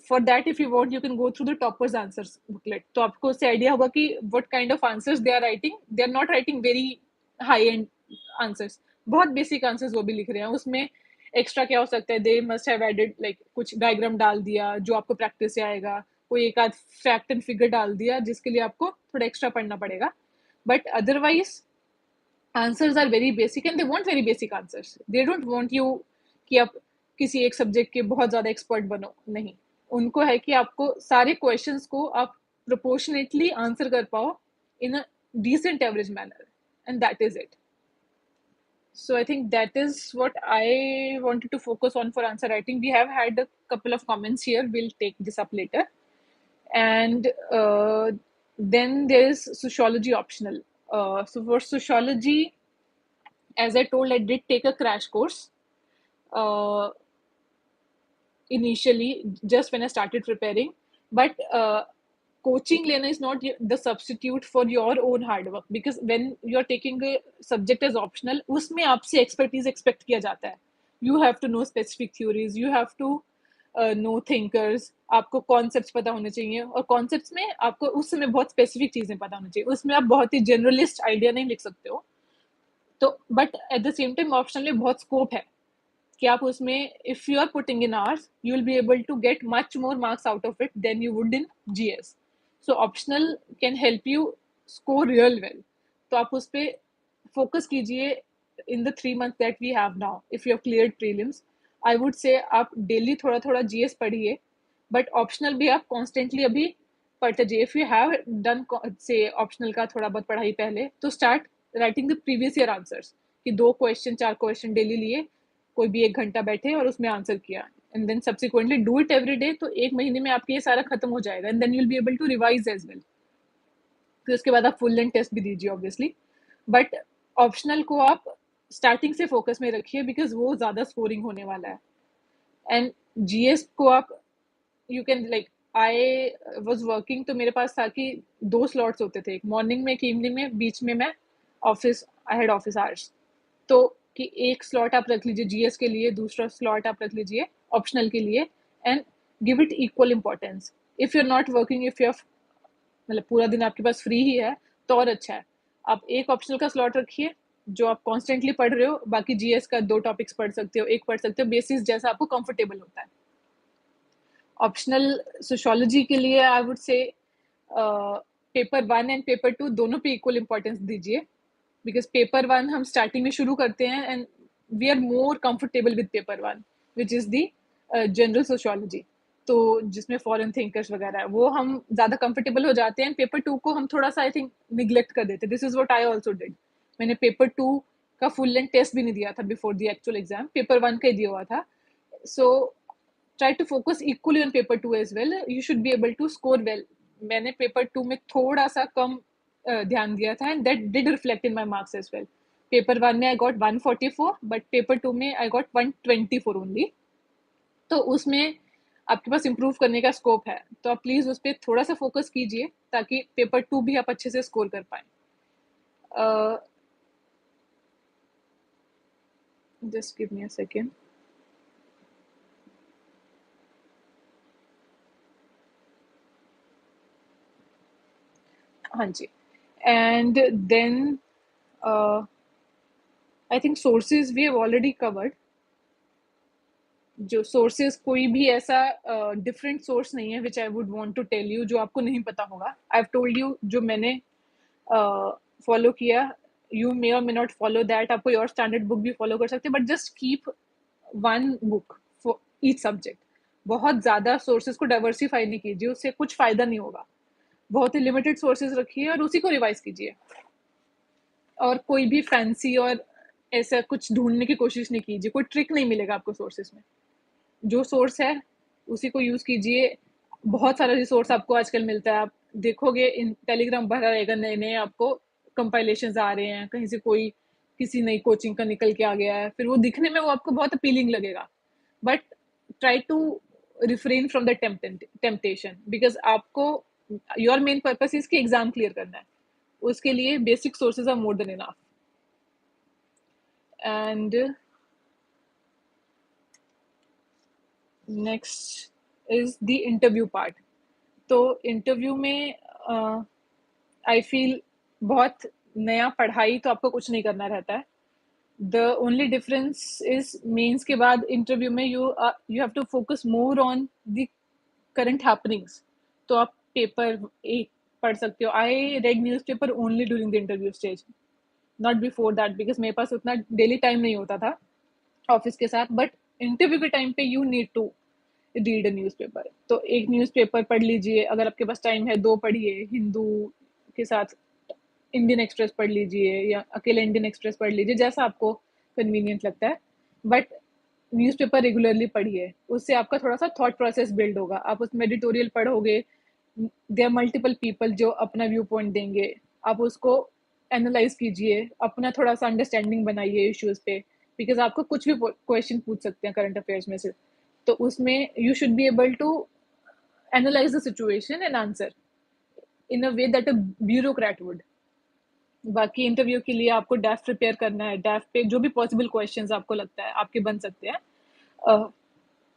for that if you want, you can go through the toppers answers booklet, तो आपको उससे idea होगा कि what kind of answers they are writing. They are not writing very high end answers, बहुत basic answers वो भी लिख रहे हैं। उसमें एक्स्ट्रा क्या हो सकता है, they must have added like कुछ डायग्राम डाल दिया जो आपको प्रैक्टिस से आएगा, कोई एक आध फैक्ट एंड फिगर डाल दिया जिसके लिए आपको थोड़ा एक्स्ट्रा पढ़ना पड़ेगा, but otherwise answers are very basic, and they want very basic answers. They don't want you कि आप किसी एक सब्जेक्ट के बहुत ज़्यादा एक्सपर्ट बनो, नहीं। उनको है कि आपको सारे क्वेश्चंस को आप प्रोपोर्शनेटली आंसर कर पाओ इन अ decent average manner, and that is it. So I think that is what I wanted to focus on for answer writing. We have had a couple of comments here, we'll take this up later. And then there is sociology optional. So for sociology, as I told, I did take a crash course uh, initially, just when I started preparing, but coaching lena is not the substitute for your own hard work, because when you're taking a subject as optional, उसमें आपसे expertise expect किया जाता है। You have to know specific theories, you have to know thinkers, आपको concepts पता होने चाहिए, और concepts में आपको उस समय बहुत specific चीजें पता होनी चाहिए, उसमें आप बहुत ही generalist idea नहीं लिख सकते हो। तो but at the same time optional में बहुत scope है कि आप उसमें, if you are putting in hours, you will be able to get much more marks out of it than you would in GS. So optional can help you score real well. तो आप उस पर focus कीजिए, in the 3 months that we have now, if you have cleared prelims, I would say आप daily थोड़ा थोड़ा GS पढ़िए, but optional भी आप constantly अभी पढ़ते जाइए. If you have done say optional का थोड़ा बहुत पढ़ाई पहले, तो start writing the previous year answers, कि 2 क्वेश्चन 4 क्वेश्चन डेली लिए, कोई भी 1 घंटा बैठे और उसमें आंसर किया, and then subsequently do it every day. तो 1 महीने में आपके ये सारा खत्म हो जाएगा, and then you will be able to revise as well. फिर उसके बाद आप फुल लेंथ टेस्ट भी दीजिए ऑब्वियसली, बट ऑप्शनल को आप स्टार्टिंग से फोकस में रखिए, बिकॉज वो ज़्यादा स्कोरिंग होने वाला है. एंड जीएस को आप you can like, I was working, तो मेरे पास था कि 2 स्लॉट्स होते थे, एक मॉर्निंग में, एक इवनिंग में, बीच में मैं office, I had office hours. तो कि एक स्लॉट आप रख लीजिए जीएस के लिए, दूसरा स्लॉट आप रख लीजिए ऑप्शनल के लिए, and give it equal importance. If you are not working, if you are मतलब पूरा दिन आपके पास फ्री ही है, तो और अच्छा है. आप एक ऑप्शनल का स्लॉट रखिए जो आप कॉन्स्टेंटली पढ़ रहे हो, बाकी जीएस का 2 टॉपिक्स पढ़ सकते हो, एक पढ़ सकते हो, बेसिस जैसा आपको कंफर्टेबल होता है. ऑप्शनल सोशियोलॉजी के लिए I would say paper 1 and paper 2 दोनों पे इक्वल इंपॉर्टेंस दीजिए, बिकॉज पेपर 1 हम स्टार्टिंग में शुरू करते हैं, and we are more comfortable with paper 1, which is the general sociology. तो जिसमें फॉरेन थिंकर्स वगैरह है, वो हम ज़्यादा कंफर्टेबल हो जाते हैं. पेपर 2 को हम थोड़ा सा आई थिंक निग्लेक्ट कर देते. This is what I also did. मैंने पेपर 2 का फुल लेंथ टेस्ट भी नहीं दिया था before the actual exam, paper 1 का ही दिया हुआ था. सो try to focus equally on paper 2 as well. You should be able to score well. मैंने पेपर 2 में थोड़ा सा कम ध्यान दिया था, and that did reflect in my marks as well. Paper 1 में I got 144, but पेपर 2 में I got 124 only. तो उसमें आपके पास इम्प्रूव करने का स्कोप है, तो आप प्लीज उस पर थोड़ा सा फोकस कीजिए, ताकि पेपर 2 भी आप अच्छे से स्कोर कर पाए. Just give me a second. हाँ जी. And then I think sources we have already covered. जो सोर्सेज, कोई भी ऐसा डिफरेंट सोर्स नहीं है which I would want to tell you जो आपको नहीं पता होगा. आई हैव टोल्ड यू जो मैंने फॉलो किया. यू मे और मे नॉट फॉलो दैट, आप कोई और स्टैंडर्ड बुक भी फॉलो कर सकते हैं, but just keep 1 book for each subject. बहुत ज़्यादा सोर्सेज को डाइवर्सिफाई नहीं कीजिए, उससे कुछ फ़ायदा नहीं होगा. बहुत ही लिमिटेड सोर्सेज रखिए और उसी को रिवाइज कीजिए, और कोई भी फैंसी और ऐसा कुछ ढूंढने की कोशिश नहीं कीजिए. कोई ट्रिक नहीं मिलेगा आपको सोर्सेज में. जो सोर्स है उसी को यूज़ कीजिए. बहुत सारा रिसोर्स आपको आजकल मिलता है. आप देखोगे इन टेलीग्राम भरा रहेगा, नए नए आपको कंपाइलेशंस आ रहे हैं, कहीं से कोई किसी नई कोचिंग का निकल के आ गया है. फिर वो दिखने में वो आपको बहुत अपीलिंग लगेगा, but try to refrain from the temptation, because आपको योर मेन पर्पस इसकी एग्जाम क्लियर करना है. उसके लिए basic sources are more than enough. And next is the interview part. तो इंटरव्यू में आई फील बहुत नया पढ़ाई तो आपको कुछ नहीं करना रहता है. The only difference is mains के बाद इंटरव्यू में you have to focus more on the current happenings. तो आप पेपर एक पढ़ सकते हो. I read newspaper only during the interview stage, not before that, because मेरे पास उतना डेली टाइम नहीं होता था ऑफिस के साथ. बट इंटरव्यू के टाइम पे you need to read a newspaper. तो एक न्यूज़पेपर पढ़ लीजिए, अगर आपके पास टाइम है 2 पढ़िए. हिंदू के साथ इंडियन एक्सप्रेस पढ़ लीजिए, या अकेले इंडियन एक्सप्रेस पढ़ लीजिए, जैसा आपको कन्वीनियंट लगता है. बट न्यूज़पेपर रेगुलरली पढ़िए, उससे आपका थोड़ा सा थॉट प्रोसेस बिल्ड होगा. आप उसमें एडिटोरियल पढ़ोगे, देयर मल्टीपल पीपल जो अपना व्यू पॉइंट देंगे, आप उसको एनालाइज कीजिए, अपना थोड़ा सा अंडरस्टैंडिंग बनाइए इश्यूज पे, बिकॉज आपको कुछ भी क्वेश्चन पूछ सकते हैं करंट अफेयर्स में से. तो उसमें you should be able to analyse the situation and answer in a way that a bureaucrat would. बाकी इंटरव्यू के लिए आपको डैफ प्रिपेयर करना है. डैफ पे जो भी पॉसिबल क्वेश्चंस आपको लगता है आपके बन सकते हैं,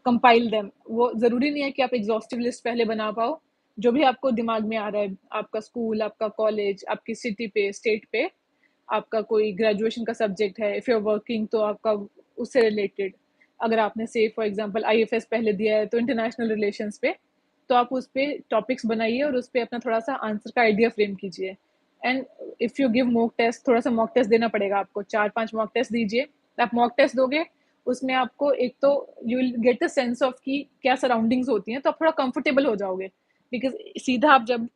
कंपाइल देम. वो ज़रूरी नहीं है कि आप एग्जॉस्टिव लिस्ट पहले बना पाओ. जो भी आपको दिमाग में आ रहा है, आपका स्कूल, आपका कॉलेज, आपकी सिटी पे, स्टेट पे, आपका कोई ग्रेजुएशन का सब्जेक्ट है, इफ़ यू आर वर्किंग तो आपका उससे रिलेटेड. अगर आपने से फॉर एग्जांपल आईएफएस पहले दिया है तो इंटरनेशनल रिलेशंस पे, तो आप उस पे टॉपिक्स बनाइए और उस पे अपना थोड़ा सा आंसर का आइडिया फ्रेम कीजिए. And if you give mock test, थोड़ा सा मॉक टेस्ट देना पड़ेगा आपको, 4-5 मॉक टेस्ट दीजिए। आप मॉक टेस्ट दोगे, उसमें आपको एक तो you will get the sense of कि क्या सराउंडिंग्स होती हैं, तो आप थोड़ा कंफर्टेबल हो जाओगे। बिकॉज सीधा आप जब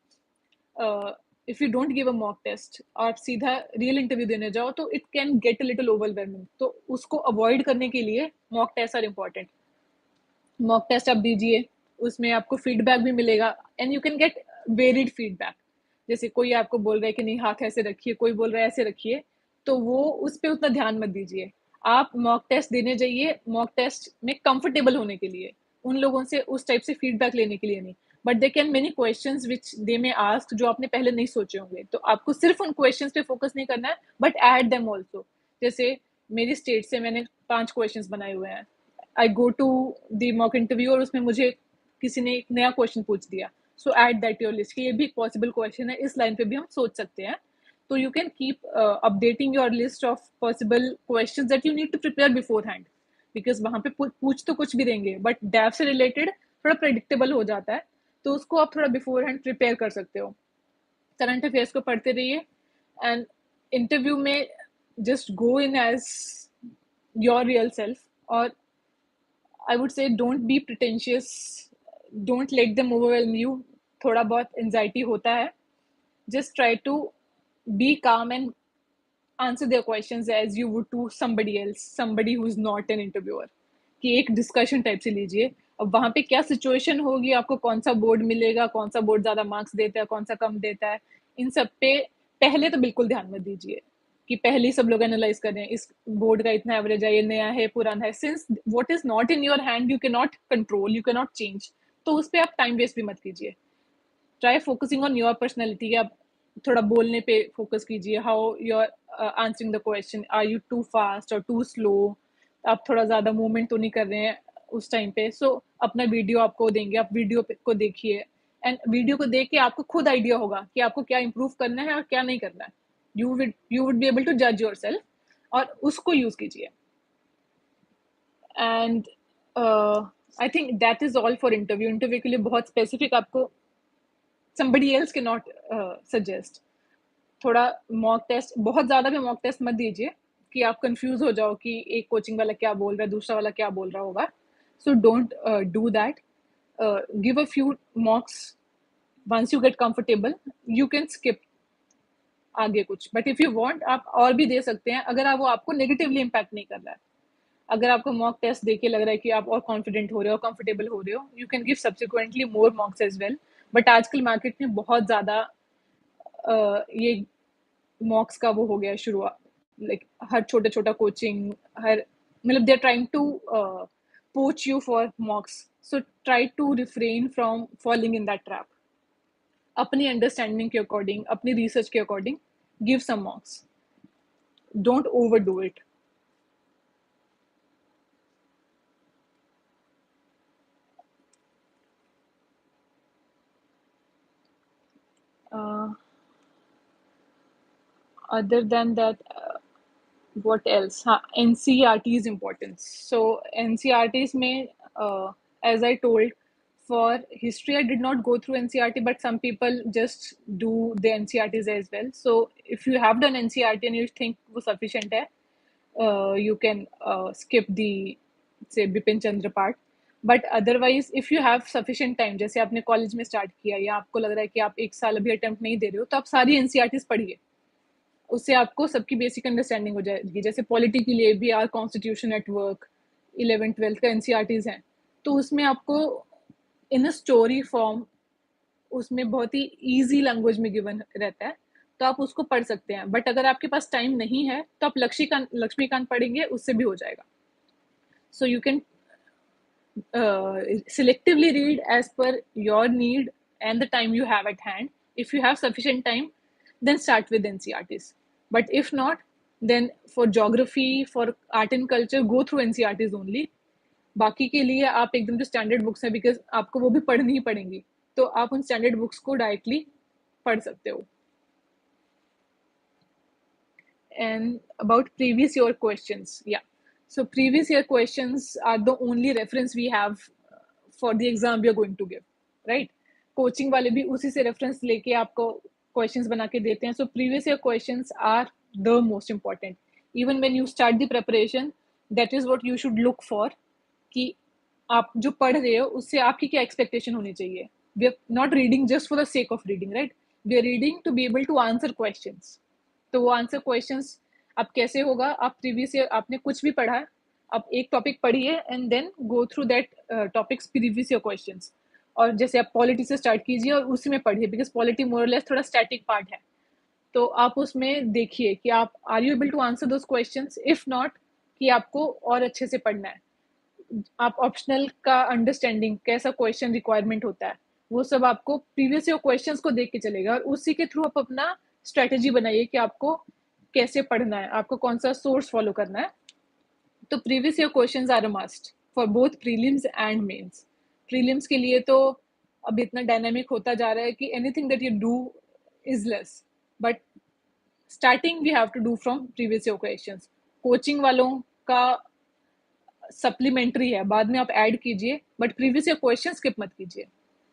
if you don't give a mock test और सीधा रियल इंटरव्यू देने जाओ, तो it can get a little overwhelming. तो उसको अवॉइड करने के लिए mock test are important. Mock test आप दीजिए, उसमें आपको फीडबैक भी मिलेगा and you can get varied feedback. जैसे कोई आपको बोल रहा है कि नहीं हाथ ऐसे रखिए, कोई बोल रहा है ऐसे रखिए, तो वो उस पर उतना ध्यान मत दीजिए। आप मॉक टेस्ट देने जाइए मॉक टेस्ट में कंफर्टेबल होने के लिए, उन लोगों से उस टाइप से फीडबैक लेने के लिए नहीं। But they can many questions which they may ask जो आपने पहले नहीं सोचे होंगे, तो आपको सिर्फ उन क्वेश्चंस पे फोकस नहीं करना है, बट ऐड देम ऑल्सो। जैसे मेरी स्टेट से मैंने 5 क्वेश्चंस बनाए हुए हैं, I go to the mock interview और उसमें मुझे किसी ने एक नया क्वेश्चन पूछ दिया, सो ऐड दैट योर लिस्ट, ये भी एक पॉसिबल क्वेश्चन है, इस लाइन पे भी हम सोच सकते हैं। तो you can keep updating your list of possible questions that you need to prepare beforehand, because वहां पे पूछ तो कुछ भी देंगे, बट डेव से रिलेटेड थोड़ा प्रेडिक्टेबल हो जाता है, तो उसको आप थोड़ा बिफोर हैंड प्रिपेयर कर सकते हो। करंट अफेयर्स को पढ़ते रहिए एंड इंटरव्यू में just go in as your real self. और I would say don't be pretentious, don't let them overwhelm you। थोड़ा बहुत एंजाइटी होता है, just try to be calm and answer their questions as you would to somebody else, somebody who is not an interviewer। कि एक discussion type से लीजिए। अब वहां पे क्या सिचुएशन होगी, आपको कौन सा बोर्ड मिलेगा, कौन सा बोर्ड ज्यादा मार्क्स देता है, कौन सा कम देता है, इन सब पे पहले तो बिल्कुल ध्यान मत दीजिए कि पहले ही सब लोग एनालाइज कर रहे हैं इस बोर्ड का इतना एवरेज है, ये नया है पुराना है। Since what is not in your hand you can not control, you can not change, तो उस पर आप टाइम वेस्ट भी मत कीजिए। Try focusing on your personality. आप थोड़ा बोलने पे फोकस कीजिए, how you are answering the question, are you too fast और टू स्लो, आप थोड़ा ज़्यादा मूवमेंट तो नहीं कर रहे हैं उस टाइम पे। सो अपना वीडियो आपको देंगे, आप वीडियो को देखिए एंड वीडियो को देख के आपको खुद आइडिया होगा कि आपको क्या इंप्रूव करना है और क्या नहीं करना है। You would be able to जज योर सेल्फ और उसको यूज कीजिए। And I think that is all for interview. Interview के लिए बहुत स्पेसिफिक आपको somebody else cannot suggest। थोड़ा मॉक टेस्ट, बहुत ज़्यादा भी मॉक टेस्ट मत दीजिए कि आप कंफ्यूज हो जाओ कि एक कोचिंग वाला क्या बोल रहा है, दूसरा वाला क्या बोल रहा होगा। So don't do that. Give a few mocks, once you get comfortable you can skip आगे कुछ, बट इफ यू वांट आप और भी दे सकते हैं अगर आप वो आपको नेगेटिवली इम्पैक्ट नहीं कर रहा है। अगर आपको मॉक टेस्ट देके लग रहा है कि आप और कॉन्फिडेंट हो रहे हो, कंफर्टेबल हो रहे हो, you can give subsequently more mocks as well. But आजकल मार्केट में बहुत ज़्यादा ये मॉक्स का वो हो गया शुरुआत, लाइक हर छोटा छोटा कोचिंग, हर मतलब they are trying to poach you for mocks. So try to refrain from falling in that trap. अपनी अंडरस्टैंडिंग के अकॉर्डिंग, अपनी रिसर्च के according give some mocks, don't overdo it. Other than that, what else? हाँ, NCERT's importance. So NCERT's में, as I told, for history I did not go through NCERT, but some people just do the NCERT's as well. So if you have done NCERT and you think वो sufficient है, you can skip the say Bipin Chandra part। But otherwise if you have sufficient time, जैसे आपने college में start किया या आपको लग रहा है कि आप एक साल अभी अटेम्प्ट नहीं दे रहे हो, तो आप सारी एनसीईआरटीज पढ़िए। उससे आपको सबकी बेसिक अंडरस्टैंडिंग हो जाएगी। जैसे पॉलिटी के लिए भी are constitution at work 11th-12th का एनसीईआरटीज हैं, तो उसमें आपको इन अ स्टोरी फॉर्म, उसमें बहुत ही ईजी लैंग्वेज में गिवन रहता है, तो आप उसको पढ़ सकते हैं। बट अगर आपके पास टाइम नहीं है तो आप लक्ष्मीकांत पढ़ेंगे, उससे भी हो जाएगा। सो you can selectively read as per your need and the time you have at hand. If you have sufficient time, then start with NCERTs. But if not, then for geography, for art and culture, go through NCERTs only। बाकी के लिए आप एकदम जो standard books हैं, because आपको वो भी पढ़नी ही पड़ेंगी, तो आप उन स्टैंडर्ड बुक्स को डायरेक्टली पढ़ सकते हो। And about previous year questions, yeah, so previous year questions are the only reference we have for the exam we are going to give, right? Coaching वाले भी उसी से रेफरेंस लेके आपको क्वेश्चंस बना के देते हैं. So previous year questions are the most important. Even when you start the preparation, that is what you should look for, कि आप जो पढ़ रहे हो उससे आपकी क्या एक्सपेक्टेशन होनी चाहिए. We are not reading just for the sake of reading, right. We are reading to be able to answer questions. तो वो आंसर क्वेश्चंस अब कैसे होगा? आप प्रीवियस ईयर आपने कुछ भी पढ़ा, आप एक टॉपिक पढ़िए and then go through that topics previous year questions. और जैसे आप पॉलिटी से स्टार्ट कीजिए और उसी में पढ़िए, because polity more or less थोड़ा स्टैटिक पार्ट है. तो आप उसमें देखिए कि आप are you able to answer those questions. If not, कि आपको और अच्छे से पढ़ना है. आप ऑप्शनल का अंडरस्टैंडिंग कैसा क्वेश्चन रिक्वायरमेंट होता है, वो सब आपको प्रीवियस ईयर क्वेश्चंस को देख के चलेगा, और उसी के थ्रू आप अपना स्ट्रेटेजी बनाइए कि आपको कैसे पढ़ना है, आपको कौन सा सोर्स फॉलो करना है. तो previous year questions are a must for both prelims and mains. Prelims के लिए तो अब इतना डायनामिक होता जा रहा है कि anything that you do is less, but starting we have to do from previous year questions. Coaching वालों का सप्लीमेंट्री है, बाद में आप ऐड कीजिए, but previous year question skip मत कीजिए,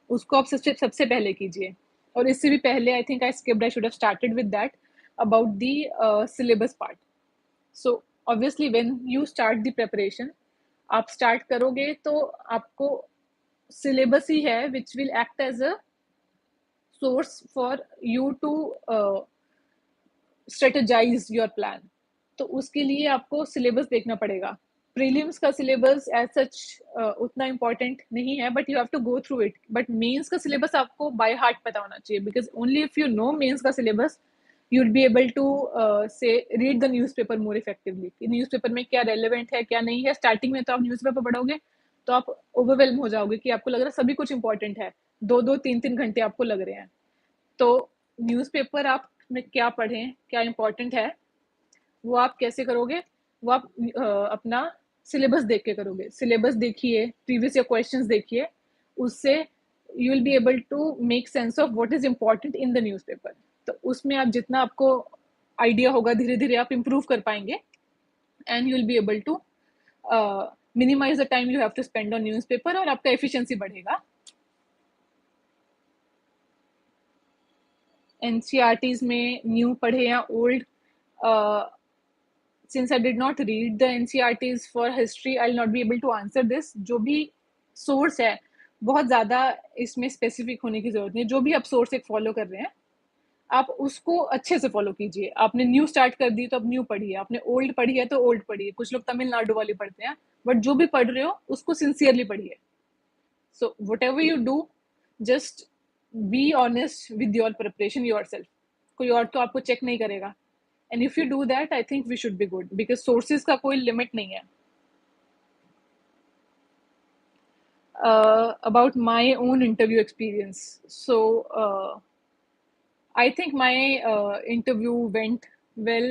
उसको आप सबसे पहले कीजिए. और इससे भी पहले I think I skipped, I should have started with that about the syllabus part. So obviously when you start the preparation, आप स्टार्ट करोगे तो आपको सिलेबस ही है which will act as a source for you to strategise your plan. तो उसके लिए आपको सिलेबस देखना पड़ेगा. प्रीलिम्स का सिलेबस एज सच उतना इम्पोर्टेंट नहीं है, but you have to go through it. But mains का सिलेबस आपको बाय हार्ट पता होना चाहिए, because only if you know mains का syllabus you will be able to say read the newspaper more effectively, कि newspaper में क्या relevant है क्या नहीं है. स्टार्टिंग में तो आप न्यूज़पेपर पढ़ोगे तो आप ओवरवेलम हो जाओगे कि आपको लग रहा है सभी कुछ इंपॉर्टेंट है, 2-2 3-3 घंटे आपको लग रहे हैं. तो न्यूज़पेपर आप में क्या पढ़ें, क्या इंपॉर्टेंट है, वो आप कैसे करोगे? वो आप अपना सिलेबस देख के करोगे. सिलेबस देखिए, प्रीवियस ईयर क्वेश्चंस देखिए, उससे you will be able to make sense of what is important in the newspaper. तो उसमें आप जितना आपको आइडिया होगा, धीरे धीरे आप इम्प्रूव कर पाएंगे, and you will be able to minimise the time you have to spend on newspaper, और आपका एफिशिएंसी बढ़ेगा. एनसीईआरटीज में न्यू पढ़े या old, since I did not read the NCERTs for history, I'll not be able to answer this. जो भी source है, बहुत ज़्यादा इसमें स्पेसिफिक होने की ज़रूरत नहीं. जो भी आप सोर्स एक फॉलो कर रहे हैं, आप उसको अच्छे से फॉलो कीजिए. आपने न्यू स्टार्ट कर दी तो अब न्यू पढ़िए, आपने ओल्ड पढ़ी है तो ओल्ड पढ़िए. कुछ लोग तमिलनाडु वाली पढ़ते हैं, बट जो भी पढ़ रहे हो उसको सिंसियरली पढ़िए. So what ever you do, just be honest with your preparation your self. कोई और तो आपको चेक नहीं करेगा. And if you do that, I think we should be good, because sources का कोई limit नहीं है. About my own interview experience. So, I think my interview went well.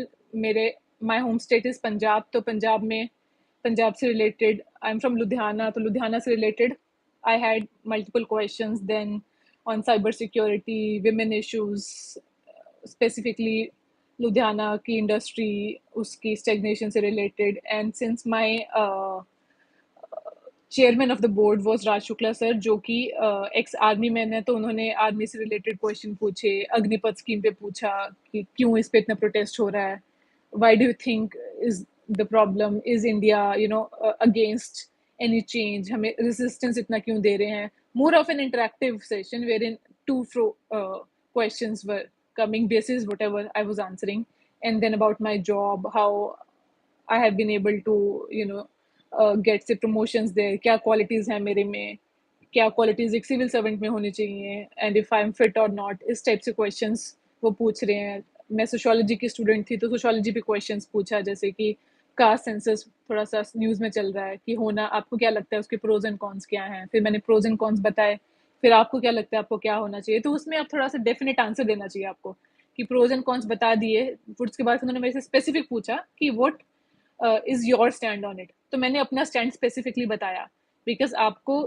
My home state is Punjab, तो पंजाब से related. I'm from Ludhiana, तो लुधियाना से related I had multiple questions. Then on cyber security, women issues, specifically Ludhiana की industry, उसकी stagnation से related. And since my chairman of the board was Raj Shukla sir, जो कि ex army man है, तो उन्होंने आर्मी से रिलेटेड क्वेश्चन पूछे. अग्निपथ स्कीम पे पूछा कि क्यों इस पे इतना प्रोटेस्ट हो रहा है, why do you think is the problem, is India against any change, हमें रेजिस्टेंस इतना क्यों दे रहे हैं. More of an interactive session wherein to fro questions were coming basis whatever I was answering. And then about my job, how I have been able to get से promotions there, क्या qualities हैं मेरे में, क्या qualities एक civil servant में होनी चाहिए, and if I'm fit or not. इस type से questions वो पूछ रहे हैं. मैं sociology की student थी, तो sociology पे questions पूछा, जैसे कि कास्ट सेंसस थोड़ा सा न्यूज़ में चल रहा है कि होना, आपको क्या लगता है उसके प्रोज एंड कॉन्स क्या हैं. फिर मैंने प्रोज एंड कॉन्स बताए, फिर आपको क्या लगता है आपको क्या होना चाहिए. तो उसमें आप थोड़ा सा डेफिनेट आंसर देना चाहिए आपको, कि प्रोज एंड कॉन्स बता दिए. फिर उसके बाद उन्होंने मेरे से स्पेसिफिक पूछा कि what is your stand on it. तो मैंने अपना स्टैंड स्पेसिफिकली बताया, बिकॉज आपको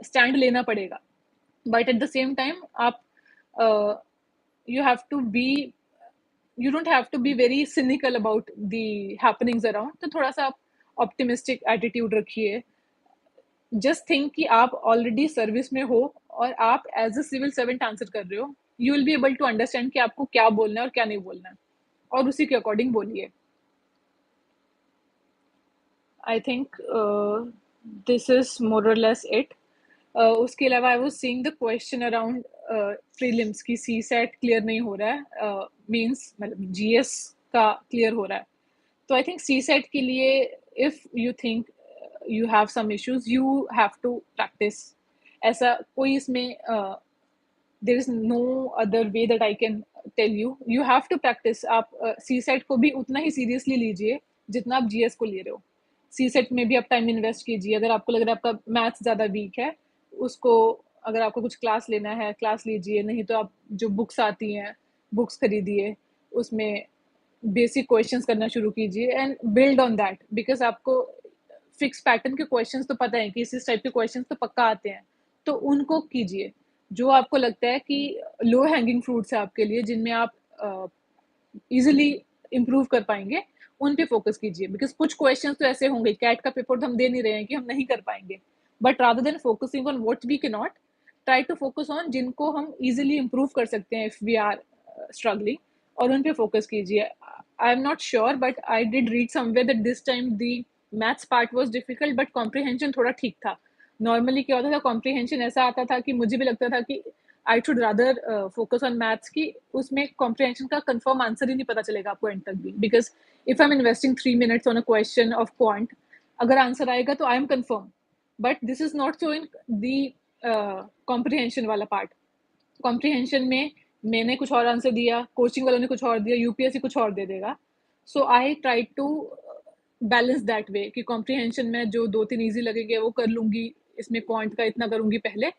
स्टैंड लेना पड़ेगा, but at the same time आप you have to be, you don't have to be very cynical about the happenings around. तो थोड़ा सा आप optimistic attitude रखिए. just think कि आप already सर्विस में हो और आप as a civil servant answer कर रहे हो. You will be able to understand कि आपको क्या बोलना है और क्या नहीं बोलना है, और उसी के अकॉर्डिंग बोलिए. आई think this is more or less it. उसके अलावा I was seeing the question around prelims की सी सेट क्लियर नहीं हो रहा है, मीन्स मतलब जीएस का क्लियर हो रहा है. तो आई थिंक सी सेट के लिए, if you think you have some issues, you have to practise. ऐसा कोई इसमें there is no other way that I can tell you. You have to practise. आप सी सेट को भी उतना ही सीरियसली लीजिए जितना आप जीएस को ले रहे हो. सी सेट में भी आप टाइम इन्वेस्ट कीजिए. अगर आपको लग रहा है आपका मैथ्स ज़्यादा वीक है, उसको, अगर आपको कुछ क्लास लेना है क्लास लीजिए, नहीं तो आप जो बुक्स आती हैं बुक्स खरीदिए, उसमें बेसिक क्वेश्चंस करना शुरू कीजिए and build on that. Because आपको फिक्स पैटर्न के क्वेश्चंस तो पता है कि इस टाइप के क्वेश्चंस तो पक्का आते हैं, तो उनको कीजिए. जो आपको लगता है कि लो हैंगिंग फ्रूट्स है आपके लिए, जिनमें आप इजीली इम्प्रूव कर पाएंगे, उन पे फोकस कीजिए. बिकॉज कुछ क्वेश्चंस तो ऐसे होंगे, कैट का पेपर तो हम दे नहीं रहे हैं कि हम नहीं कर पाएंगे, but rather than focusing on what we can not, try to focus on जिनको हम इजीली इम्प्रूव कर सकते हैं इफ वी आर स्ट्रगलिंग, और उन पे फोकस कीजिए. आई am not sure but I did read somewhere that this time the maths part was difficult but comprehension थोड़ा ठीक था. नॉर्मली क्या होता था, कॉम्प्रिहेंशन ऐसा आता था कि मुझे भी लगता था कि I should rather focus on maths की, उसमें कॉम्प्रिहेंशन का कंफर्म आंसर ही नहीं पता चलेगा आपको एंड तक भी. Because if I am investing 3 minutes on a question of quant, अगर आंसर आएगा तो I am confirm, but this is not so in the comprehension वाला पार्ट. कॉम्प्रिहेंशन में मैंने कुछ और आंसर दिया, कोचिंग वालों ने कुछ और दिया, यूपीएससी कुछ और दे देगा. So I try to balance that way कि कॉम्प्रिहेंशन में जो 2-3 ईजी लगेंगे वो कर लूंगी, इसमें क्वांट का इतना करूंगी पहले.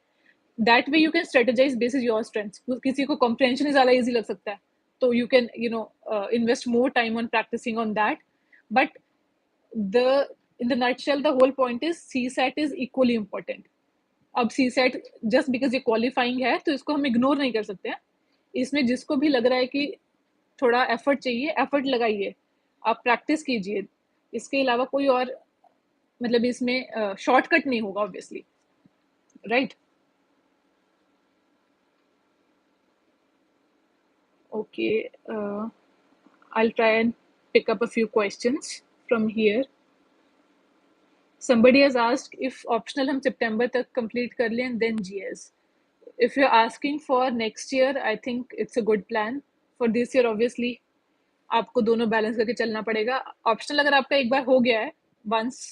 That way you can strategise basis your strengths. किसी को कॉम्प्रिहेंशन ही ज़्यादा ईजी लग सकता है, तो you can invest more time on practicing on that. But the in the nutshell the whole point is CSAT is equally important. अब CSAT just because ये qualifying है तो इसको हम इग्नोर नहीं कर सकते हैं. इसमें जिसको भी लग रहा है कि थोड़ा एफर्ट चाहिए, एफर्ट लगाइए, आप प्रैक्टिस कीजिए. इसके अलावा कोई और मतलब इसमें शॉर्टकट नहीं होगा obviously, right? Okay, I'll try and pick up a few questions from here. Somebody has asked if optional हम September तक complete कर लें and then GS. If you're asking for next year, I think it's a good plan. For this year, obviously, आपको दोनों balance करके चलना पड़ेगा. Optional अगर आपका एक बार हो गया है, once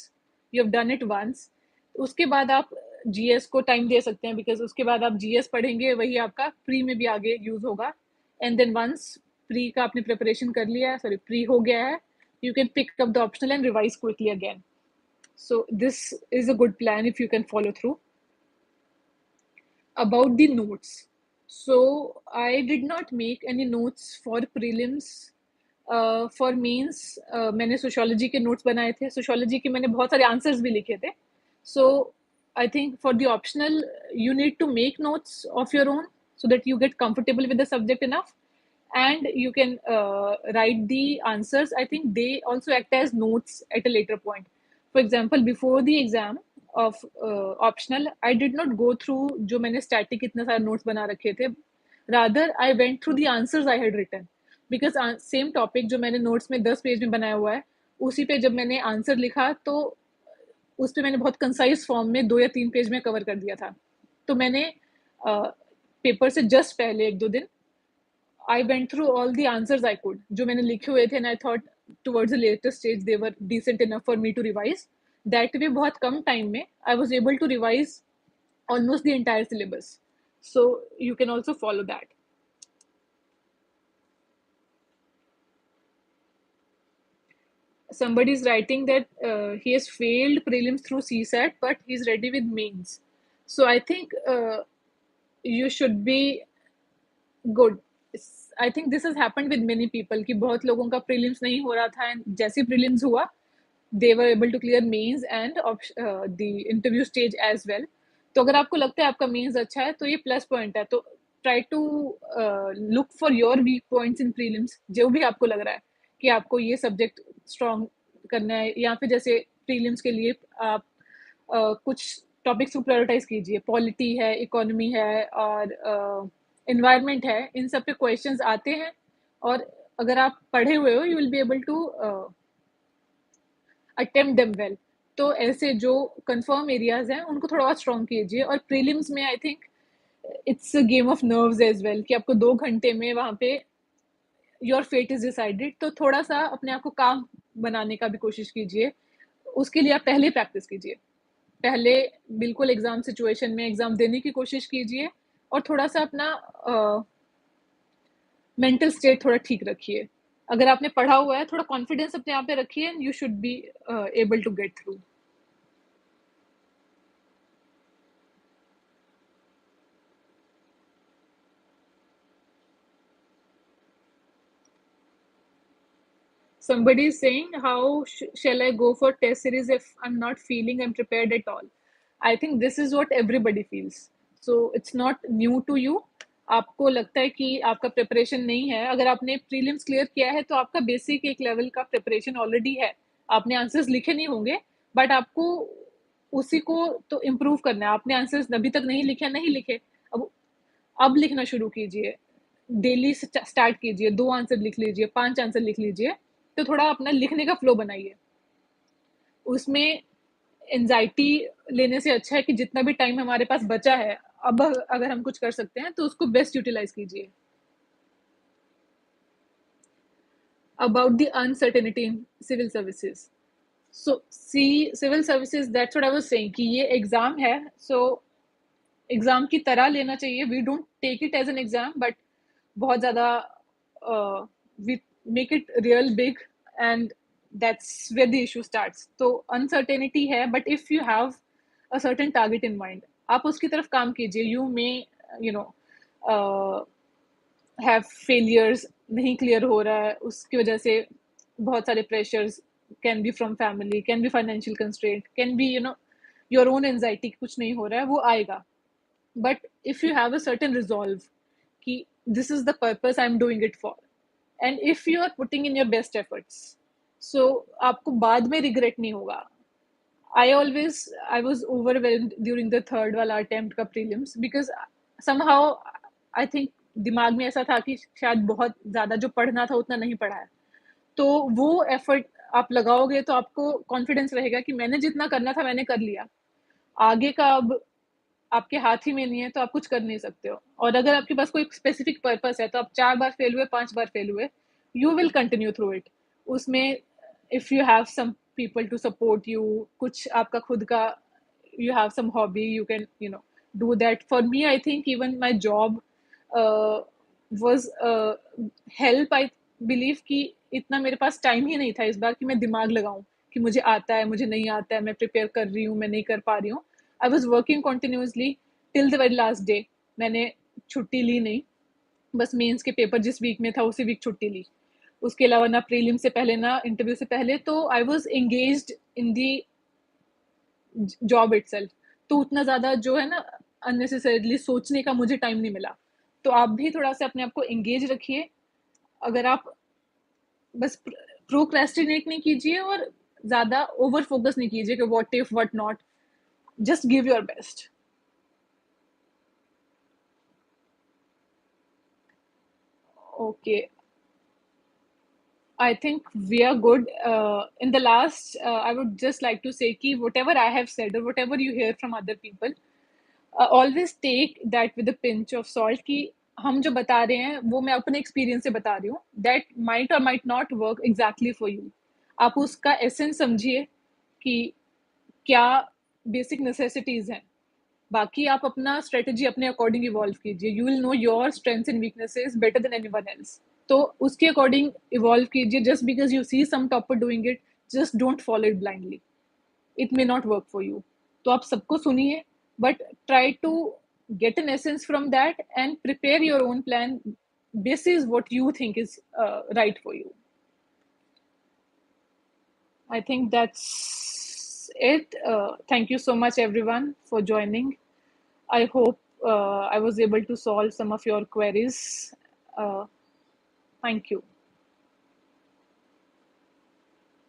you have done it once, उसके बाद आप जीएस को टाइम दे सकते हैं. बिकॉज उसके बाद आप जीएस पढ़ेंगे, वही आपका प्री में भी आगे यूज होगा. एंड देन वंस प्री का आपने प्रिपरेशन कर लिया है, सॉरी प्री हो गया है, you can pick up the optional and revise quickly again. So this is a good plan if you can follow through. About the notes, so I did not make any notes for prelims. For mains मैंने sociology के notes बनाए थे. Sociology के मैंने बहुत सारे answers भी लिखे थे. So I think for the optional you need to make notes of your own so that you get comfortable with the subject enough, and you can write the answers. I think they also act as notes at a later point. For example, before the exam of optional, I did not go through जो मैंने static इतने सारे notes बना रखे थे. Rather, I went through the answers I had written. Because same topic जो मैंने notes में 10 पेज में बनाया हुआ है, उसी पे जब मैंने आंसर लिखा तो उस पर मैंने बहुत कंसाइज फॉर्म में 2 या 3 पेज में कवर कर दिया था. तो मैंने पेपर से जस्ट पहले 1-2 दिन I went through all the answers I could जो मैंने लिखे हुए थे, and I thought towards the later stage they were decent enough for me to revise. That way बहुत कम टाइम में I was able to revise almost the entire syllabus. So you can also follow that. Somebody is writing that he has failed prelims through CSAT, but he's ready with mains. So I think you should be good. I think this has happened with many people कि बहुत लोगों का prelims नहीं हो रहा था, and जैसे prelims हुआ, they were able to clear mains and the interview stage as well. तो अगर आपको लगता है आपका mains अच्छा है, तो ये plus point है. तो try to look for your weak points in prelims. जो भी आपको लग रहा है कि आपको ये सब्जेक्ट स्ट्रॉन्ग करना है, या फिर जैसे प्रीलिम्स के लिए आप कुछ टॉपिक्स को प्रायोरिटाइज कीजिए. पॉलिटी है, इकोनॉमी है, और environment है, इन सब पे questions आते हैं, और अगर आप पढ़े हुए हो, you will be able to attempt them well. तो ऐसे जो confirm areas हैं, उनको थोड़ा और strong कीजिए, और prelims में I think it's a game of nerves as well, कि आपको 2 घंटे में वहाँ पे योर फेट इज डिसाइडेड, तो थोड़ा सा अपने आप को काम बनाने का भी कोशिश कीजिए। उसके लिए आप पहले प्रैक्टिस कीजिए, पहले बिल्कुल एग्जाम सिचुएशन में एग्जाम देने की कोशिश कीजिए, और थोड़ा सा अपना मेंटल स्टेट थोड़ा ठीक रखिए। अगर आपने पढ़ा हुआ है, थोड़ा कॉन्फिडेंस अपने आप पे रखिए, and you should be able to get through. Somebody is saying, how shall I go for test series if I'm not feeling I'm prepared at all? I think this is what everybody feels. So it's not new to you. आपको लगता है कि आपका preparation नहीं है। अगर आपने prelims clear किया है, तो आपका बेसिक एक लेवल का प्रिपरेशन ऑलरेडी है। आपने आंसर्स लिखे नहीं होंगे, बट आपको उसी को तो इम्प्रूव करना है। आपने आंसर्स अभी तक नहीं लिखे, नहीं लिखे, अब लिखना शुरू कीजिए। डेली स्टार्ट कीजिए, 2 आंसर लिख लीजिए, 5 आंसर लिख लीजिए, तो थोड़ा अपना लिखने का फ्लो बनाइए। उसमें एंजाइटी लेने से अच्छा है कि जितना भी टाइम हमारे पास बचा है, अब अगर हम कुछ कर सकते हैं, तो उसको बेस्ट यूटिलाइज कीजिए। About the uncertainty in civil services, so see civil services, that's what I was saying, कि ये एग्जाम है, सो एग्जाम की तरह लेना चाहिए। We don't take it as an exam, but बहुत ज़्यादा we make it real big, and that's where the issue starts. तो uncertainty है, but if you have a certain target in mind, आप उसकी तरफ काम कीजिए। You may, you know, have failures, नहीं क्लियर हो रहा है, उसकी वजह से बहुत सारे pressures, can be from family, can be financial constraint, can be your own anxiety, कुछ नहीं हो रहा है, वो आएगा। But if you have a certain resolve कि this is the purpose I am doing it for, and if you are putting in your best efforts, so आपको बाद में रिग्रेट नहीं होगा। I was overwhelmed during the third वाला attempt का prelims, because somehow I think दिमाग में ऐसा था कि शायद बहुत ज़्यादा जो पढ़ना था उतना नहीं पढ़ा है। तो वो एफर्ट आप लगाओगे, तो आपको कॉन्फिडेंस रहेगा कि मैंने जितना करना था मैंने कर लिया। आगे का अब आपके हाथ ही में नहीं है, तो आप कुछ कर नहीं सकते हो। और अगर आपके पास कोई स्पेसिफिक पर्पस है, तो आप 4 बार फेल हुए, 5 बार फेल हुए, you will continue through it. उसमें if you have some people to support you, कुछ आपका खुद का, you have some hobby, you can do that. For me, I think even my job uh, was help, I believe, कि इतना मेरे पास time ही नहीं था इस बार कि मैं दिमाग लगाऊं कि मुझे आता है, मुझे नहीं आता है, मैं प्रिपेयर कर रही हूँ, मैं नहीं कर पा रही हूँ। I was working continuously till the very last day. मैंने छुट्टी ली नहीं, बस मेंस के पेपर जिस वीक में था उसी वीक छुट्टी ली। उसके अलावा ना प्रीलिम से पहले ना इंटरव्यू से पहले, तो I was engaged in the job itself. तो उतना ज़्यादा जो है ना, अननेसेसरीली सोचने का मुझे टाइम नहीं मिला। तो आप भी थोड़ा सा अपने आप को एंगेज रखिए। अगर आप बस प्रोक्रेस्टिनेट नहीं कीजिए, और ज़्यादा ओवर फोकस नहीं कीजिए कि what if what not, just give your best. Okay, I think we are good. In the last, I would just like to say कि whatever I have said or whatever you hear from other people, always take that with a pinch of salt, कि हम जो बता रहे हैं वो मैं अपने एक्सपीरियंस से बता रही हूँ। That might or might not work exactly for you. आप उसका एसेंस समझिए कि क्या बेसिक नेसेसिटीज हैं। बाकी आप अपना स्ट्रेटजी अपने अकॉर्डिंग इवॉल्व कीजिए। You will know your strengths and weaknesses better than anyone else. तो उसके अकॉर्डिंग इवॉल्व कीजिए। Just because you see some topper doing it, just don't follow it blindly, it may not work for you. तो आप सबको सुनिए, but try to get an essence from that and prepare your own plan basis what you think is right for you. I think that's it. Thank you so much, everyone, for joining. I hope I was able to solve some of your queries. Thank you.